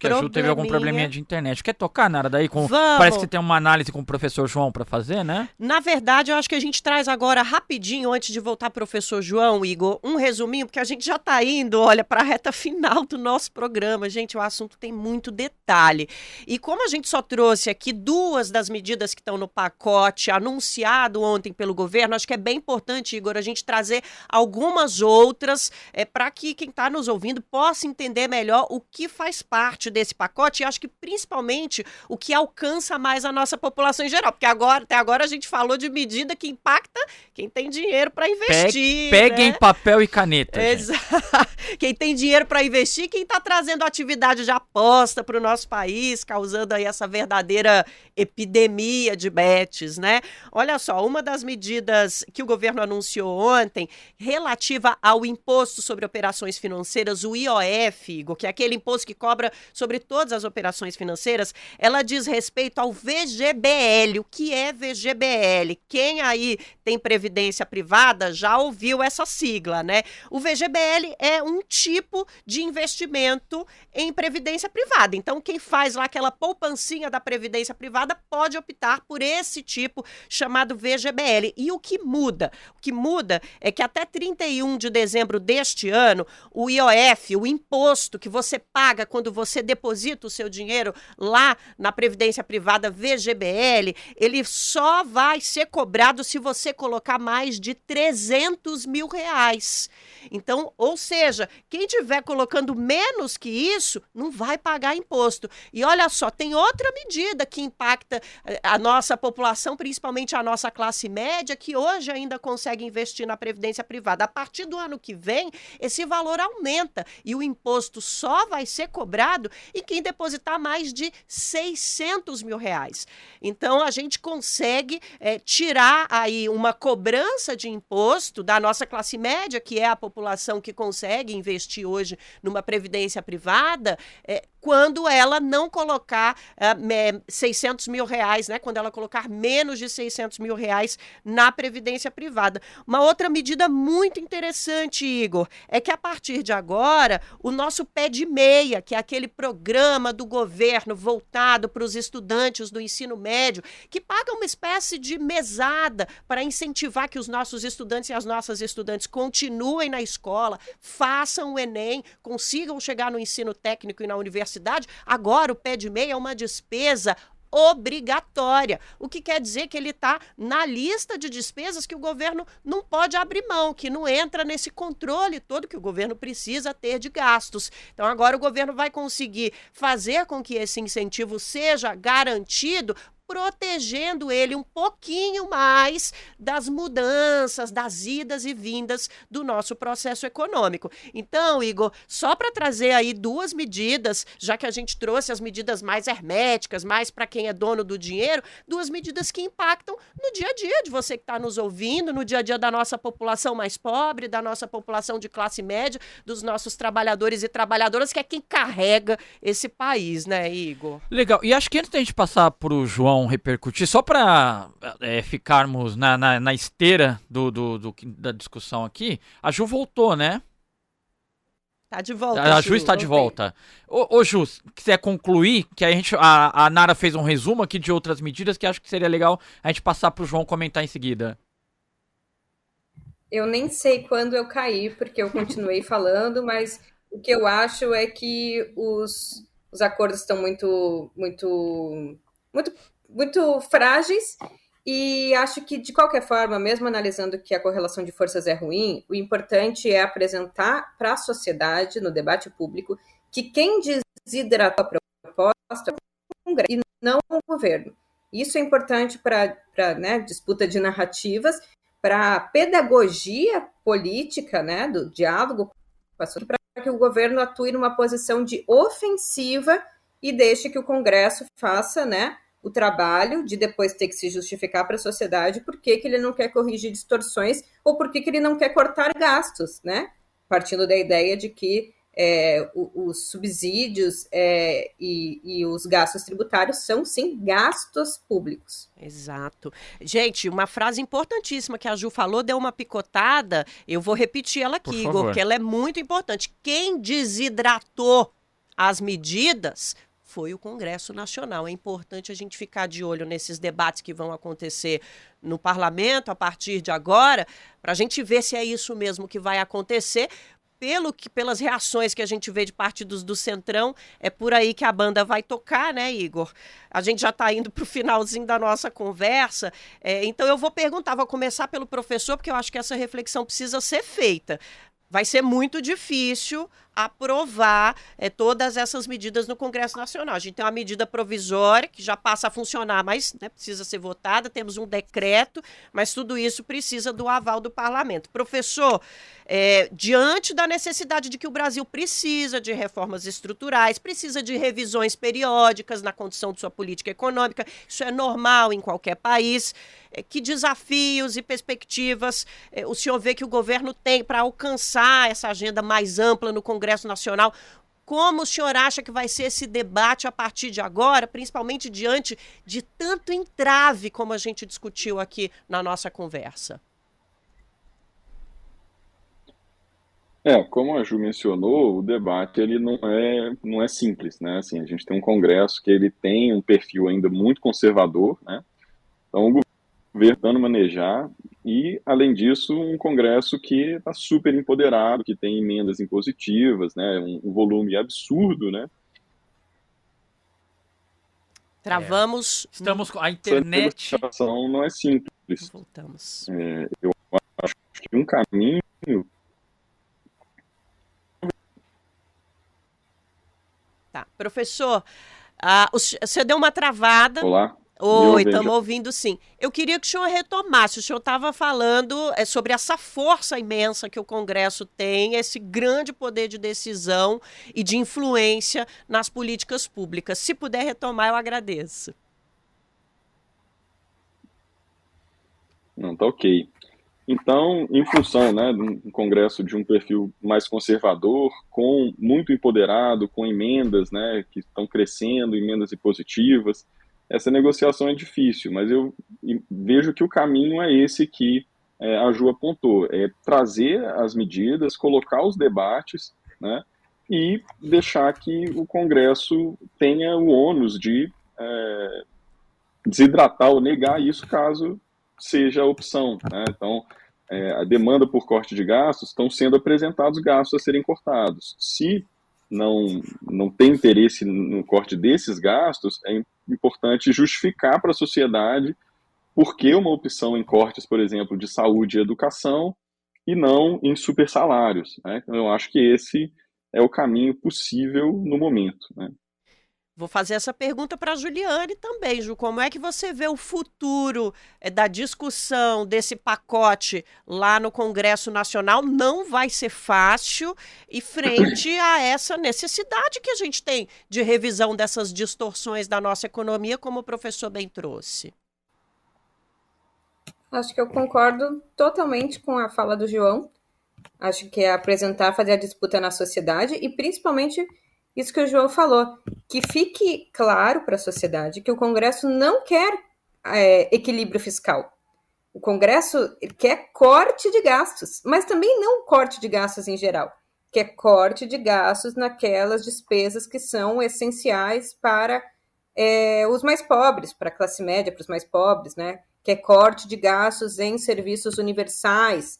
Speaker 2: a Ju teve algum probleminha de internet. Quer tocar, Nara, daí?
Speaker 1: Vamos.
Speaker 2: Parece que tem uma análise com o professor João para fazer, né?
Speaker 1: Na verdade, eu acho que a gente traz agora rapidinho, antes de voltar pro professor João, Igor, um resuminho, porque a gente já está indo, olha, para a reta final do nosso programa. Gente, o assunto tem muito detalhe. E como a gente só trouxe aqui 2 das medidas que estão no pacote anunciado ontem pelo governo, acho que é bem importante, Igor, a gente trazer algumas outras para que quem está nos ouvindo possa entender melhor o que faz parte desse pacote e acho que principalmente o que alcança mais a nossa população em geral, porque até agora a gente falou de medida que impacta quem tem dinheiro para investir.
Speaker 2: Peguem papel e caneta.
Speaker 1: Exato. Quem tem dinheiro para investir, quem está trazendo atividade de aposta para o nosso país, causando aí essa verdadeira epidemia de bets, né? Olha só, uma das medidas que o governo anunciou ontem, relativa ao imposto sobre operações financeiras, o IOF, Igor, que é aquele imposto que cobra sobre todas as operações financeiras, ela diz respeito ao VGBL. O que é VGBL? Quem aí tem previdência privada já ouviu essa sigla, né? O VGBL é um tipo de investimento em previdência privada. Então, quem faz lá aquela poupancinha da previdência privada pode optar por esse tipo chamado VGBL. E o que muda? O que muda é que até 31 de dezembro deste ano, o IOF, o imposto que você paga quando você deposita o seu dinheiro lá na previdência privada VGBL, ele só vai ser cobrado se você colocar mais de R$300 mil. Então, ou seja, quem estiver colocando menos que isso, não vai pagar imposto. E olha só, tem outra medida que impacta a nossa população, principalmente a nossa classe média, que hoje ainda consegue investir na previdência privada. A partir do ano que vem, esse valor aumenta e o imposto só vai ser cobrado em quem depositar mais de R$600 mil. Então, a gente consegue tirar aí uma cobrança de imposto da nossa classe média, que é a população que consegue investir hoje numa previdência privada, quando ela não colocar R$600 mil, né? Quando ela colocar menos de R$600 mil na previdência privada. Uma outra medida muito interessante, Igor, é que a partir de agora, o nosso pé de meia, que é aquele programa do governo voltado para os estudantes do ensino médio, que paga uma espécie de mesada para incentivar que os nossos estudantes e as nossas estudantes continuem na escola, façam o Enem, consigam chegar no ensino técnico e na universidade. Agora o pé de meia é uma despesa obrigatória, o que quer dizer que ele está na lista de despesas que o governo não pode abrir mão, que não entra nesse controle todo que o governo precisa ter de gastos. Então agora o governo vai conseguir fazer com que esse incentivo seja garantido protegendo ele um pouquinho mais das mudanças, das idas e vindas do nosso processo econômico. Então, Igor, só para trazer aí duas medidas, já que a gente trouxe as medidas mais herméticas, mais para quem é dono do dinheiro, duas medidas que impactam no dia a dia de você que está nos ouvindo, no dia a dia da nossa população mais pobre, da nossa população de classe média, dos nossos trabalhadores e trabalhadoras, que é quem carrega esse país, né, Igor?
Speaker 2: Legal. E acho que antes da gente passar para o João repercutir, só para ficarmos na esteira da discussão aqui, a Ju voltou, né?
Speaker 1: Tá de volta,
Speaker 2: A Ju está de volta. Ô Ju, quiser concluir, que a Nara fez um resumo aqui de outras medidas que acho que seria legal a gente passar para o João comentar em seguida.
Speaker 3: Eu nem sei quando eu caí, porque eu continuei falando, mas o que eu acho é que os acordos estão muito frágeis, e acho que, de qualquer forma, mesmo analisando que a correlação de forças é ruim, o importante é apresentar para a sociedade, no debate público, que quem desidratou a proposta é o Congresso e não o governo. Isso é importante para disputa de narrativas, para a pedagogia política, né, do diálogo com a sociedade, para que o governo atue numa posição de ofensiva e deixe que o Congresso faça, né, o trabalho de depois ter que se justificar para a sociedade por que ele não quer corrigir distorções ou por que ele não quer cortar gastos, né? Partindo da ideia de que os subsídios e os gastos tributários são, sim, gastos públicos.
Speaker 1: Exato. Gente, uma frase importantíssima que a Ju falou, deu uma picotada, eu vou repetir ela aqui, Igor, porque ela é muito importante. Quem desidratou as medidas foi o Congresso Nacional. É importante a gente ficar de olho nesses debates que vão acontecer no parlamento a partir de agora, para a gente ver se é isso mesmo que vai acontecer. Pelas reações que a gente vê de partidos do Centrão, é por aí que a banda vai tocar, né, Igor? A gente já está indo para o finalzinho da nossa conversa, então eu vou começar pelo professor, porque eu acho que essa reflexão precisa ser feita. Vai ser muito difícil aprovar todas essas medidas no Congresso Nacional. A gente tem uma medida provisória que já passa a funcionar, mas precisa ser votada, temos um decreto, mas tudo isso precisa do aval do parlamento. Professor, diante da necessidade de que o Brasil precisa de reformas estruturais, precisa de revisões periódicas na condição de sua política econômica, isso é normal em qualquer país, que desafios e perspectivas o senhor vê que o governo tem para alcançar essa agenda mais ampla no Congresso Nacional? Como o senhor acha que vai ser esse debate a partir de agora, principalmente diante de tanto entrave como a gente discutiu aqui na nossa conversa?
Speaker 4: Como a Ju mencionou, o debate ele não é simples, né? Assim, a gente tem um Congresso que ele tem um perfil ainda muito conservador, né? Então, o governo tentando manejar e, além disso, um Congresso que está super empoderado, que tem emendas impositivas, né? Um volume absurdo, né?
Speaker 1: Travamos.
Speaker 2: Estamos com a internet.
Speaker 4: Essa negociação não é simples.
Speaker 1: Voltamos.
Speaker 4: Eu acho que um caminho.
Speaker 1: Tá. Professor, você deu uma travada.
Speaker 4: Olá.
Speaker 1: Oi, estamos ouvindo sim. Eu queria que o senhor retomasse. O senhor estava falando sobre essa força imensa que o Congresso tem, esse grande poder de decisão e de influência nas políticas públicas. Se puder retomar, eu agradeço.
Speaker 4: Não, tá ok. Então, em função, né, de um Congresso de um perfil mais conservador, muito empoderado, com emendas, né, que estão crescendo, emendas impositivas, essa negociação é difícil, mas eu vejo que o caminho é esse que a Ju apontou, é trazer as medidas, colocar os debates, né, e deixar que o Congresso tenha o ônus de desidratar ou negar isso caso seja a opção, né? Então, a demanda por corte de gastos, estão sendo apresentados gastos a serem cortados. Se não tem interesse no corte desses gastos, é importante justificar para a sociedade por que uma opção em cortes, por exemplo, de saúde e educação, e não em supersalários, né? Então, eu acho que esse é o caminho possível no momento, né?
Speaker 1: Vou fazer essa pergunta para a Juliane também, Ju. Como é que você vê o futuro da discussão desse pacote lá no Congresso Nacional? Não vai ser fácil e frente a essa necessidade que a gente tem de revisão dessas distorções da nossa economia, como o professor bem trouxe.
Speaker 3: Acho que eu concordo totalmente com a fala do João. Acho que é apresentar, fazer a disputa na sociedade e principalmente isso que o João falou, que fique claro para a sociedade que o Congresso não quer equilíbrio fiscal. O Congresso quer corte de gastos, mas também não corte de gastos em geral, quer corte de gastos naquelas despesas que são essenciais para os mais pobres, para a classe média, para os mais pobres, né? Quer corte de gastos em serviços universais,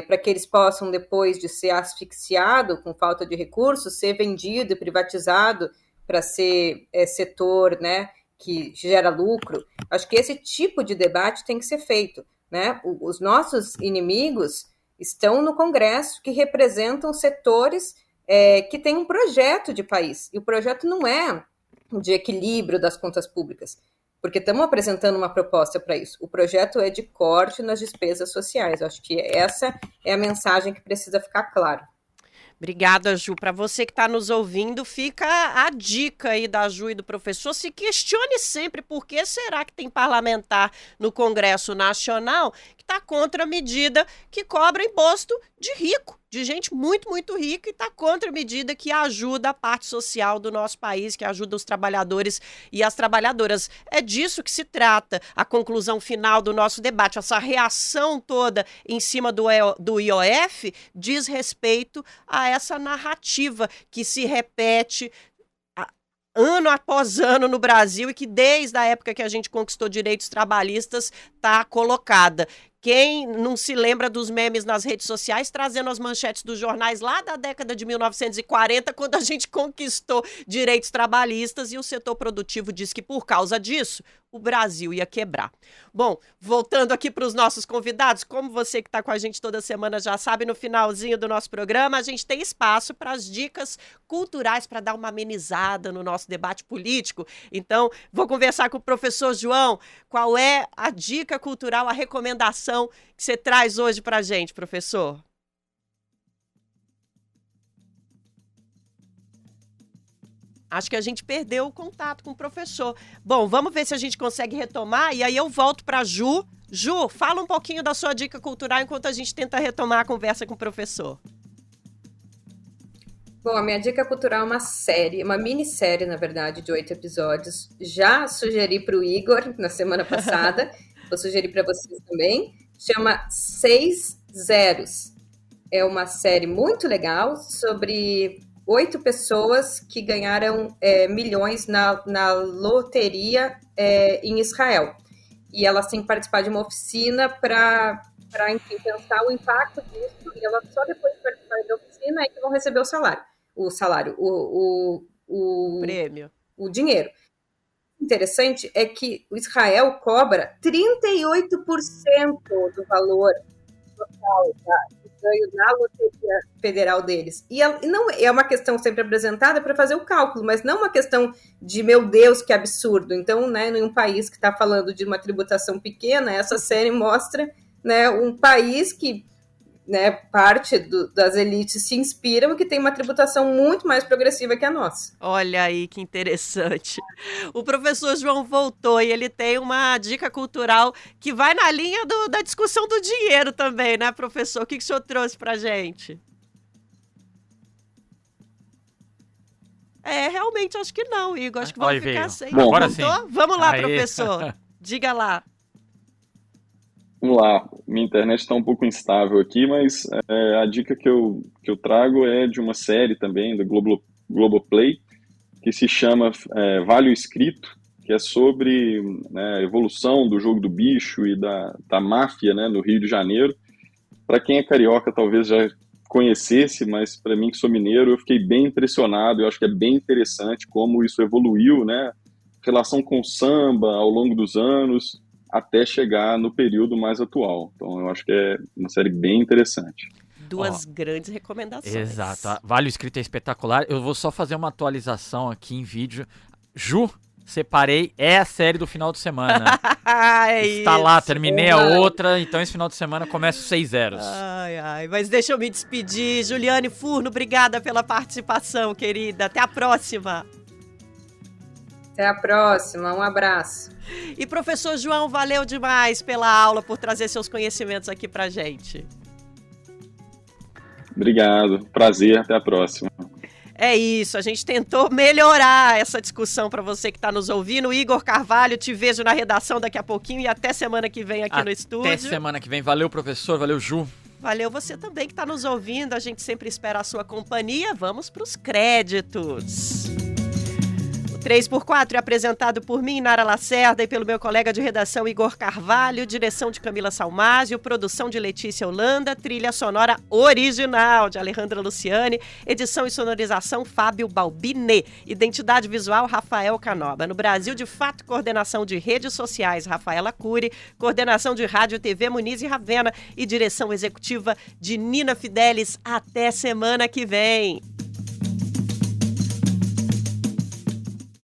Speaker 3: para que eles possam, depois de ser asfixiado com falta de recursos, ser vendido e privatizado para ser setor, né, que gera lucro. Acho que esse tipo de debate tem que ser feito, né? Os nossos inimigos estão no Congresso, que representam setores que têm um projeto de país, e o projeto não é de equilíbrio das contas públicas, porque estamos apresentando uma proposta para isso. O projeto é de corte nas despesas sociais. Eu acho que essa é a mensagem que precisa ficar clara.
Speaker 1: Obrigada, Ju. Para você que está nos ouvindo, fica a dica aí da Ju e do professor. Se questione sempre por que será que tem parlamentar no Congresso Nacional que está contra a medida que cobra imposto de rico, de gente muito, muito rica, e está contra a medida que ajuda a parte social do nosso país, que ajuda os trabalhadores e as trabalhadoras. É disso que se trata a conclusão final do nosso debate. Essa reação toda em cima do IOF diz respeito a essa narrativa que se repete ano após ano no Brasil e que desde a época que a gente conquistou direitos trabalhistas está colocada. Quem não se lembra dos memes nas redes sociais trazendo as manchetes dos jornais lá da década de 1940, quando a gente conquistou direitos trabalhistas e o setor produtivo diz que por causa disso o Brasil ia quebrar. Bom, voltando aqui para os nossos convidados, como você que está com a gente toda semana já sabe, no finalzinho do nosso programa a gente tem espaço para as dicas culturais para dar uma amenizada no nosso debate político. Então, vou conversar com o professor João. Qual é a dica cultural, a recomendação que você traz hoje para a gente, professor? Acho que a gente perdeu o contato com o professor. Bom, vamos ver se a gente consegue retomar e aí eu volto para a Ju. Ju, fala um pouquinho da sua dica cultural enquanto a gente tenta retomar a conversa com o professor.
Speaker 3: Bom, a minha dica cultural é uma série, uma minissérie, na verdade, de 8 episódios. Já sugeri para o Igor na semana passada, vou sugerir para vocês também. Chama 6 Zeros. É uma série muito legal sobre 8 pessoas que ganharam milhões na loteria em Israel. E elas têm que participar de uma oficina para pensar o impacto disso, e elas só depois de participar da oficina é que vão receber o
Speaker 1: prêmio,
Speaker 3: o dinheiro. Interessante é que o Israel cobra 38% do valor total do ganho na loteria federal deles. E não é uma questão sempre apresentada para fazer o cálculo, mas não uma questão de, meu Deus, que absurdo. Então, né, em um país que está falando de uma tributação pequena, essa série mostra, né, um país que, né, parte das elites se inspiram e que tem uma tributação muito mais progressiva que a nossa.
Speaker 1: Olha aí que interessante. O professor João voltou e ele tem uma dica cultural que vai na linha da discussão do dinheiro também, né, professor? O que o senhor trouxe pra gente? Realmente acho que não, Igor. Acho que vamos ficar
Speaker 2: veio.
Speaker 1: sem.
Speaker 4: Bom,
Speaker 2: agora
Speaker 1: voltou?
Speaker 2: sim.
Speaker 1: Vamos lá,
Speaker 2: Aí.
Speaker 1: professor. Diga lá.
Speaker 4: Vamos lá, minha internet está um pouco instável aqui, mas a dica que eu trago é de uma série também, do Globoplay, que se chama Vale o Escrito, que é sobre, né, a evolução do jogo do bicho e da máfia, né, no Rio de Janeiro. Para quem é carioca talvez já conhecesse, mas para mim que sou mineiro, eu fiquei bem impressionado, eu acho que é bem interessante como isso evoluiu, né, relação com o samba ao longo dos anos, até chegar no período mais atual. Então, eu acho que é uma série bem interessante.
Speaker 1: Duas grandes recomendações.
Speaker 2: Exato. Vale o Escrito é espetacular. Eu vou só fazer uma atualização aqui em vídeo. Ju, separei, é a série do final de semana.
Speaker 1: Está
Speaker 2: lá, terminei a outra, então esse final de semana começa os 6 zeros.
Speaker 1: Ai, mas deixa eu me despedir. Juliane Furno, obrigada pela participação, querida. Até a próxima.
Speaker 3: Até a próxima, um abraço.
Speaker 1: E professor João, valeu demais pela aula, por trazer seus conhecimentos aqui pra gente.
Speaker 4: Obrigado, prazer, até a próxima.
Speaker 1: É isso, a gente tentou melhorar essa discussão para você que está nos ouvindo. Igor Carvalho, te vejo na redação daqui a pouquinho e até semana que vem aqui no estúdio.
Speaker 2: Até semana que vem. Valeu, professor. Valeu, Ju.
Speaker 1: Valeu você também que está nos ouvindo. A gente sempre espera a sua companhia. Vamos para os créditos. O 3x4 é apresentado por mim, Nara Lacerda, e pelo meu colega de redação Igor Carvalho, direção de Camila Salmásio, produção de Letícia Holanda, trilha sonora original de Alejandra Luciani, edição e sonorização Fábio Balbini, identidade visual Rafael Canoba. No Brasil, de fato, coordenação de redes sociais Rafaela Cury, coordenação de rádio e TV Muniz e Ravena e direção executiva de Nina Fidelis. Até semana que vem.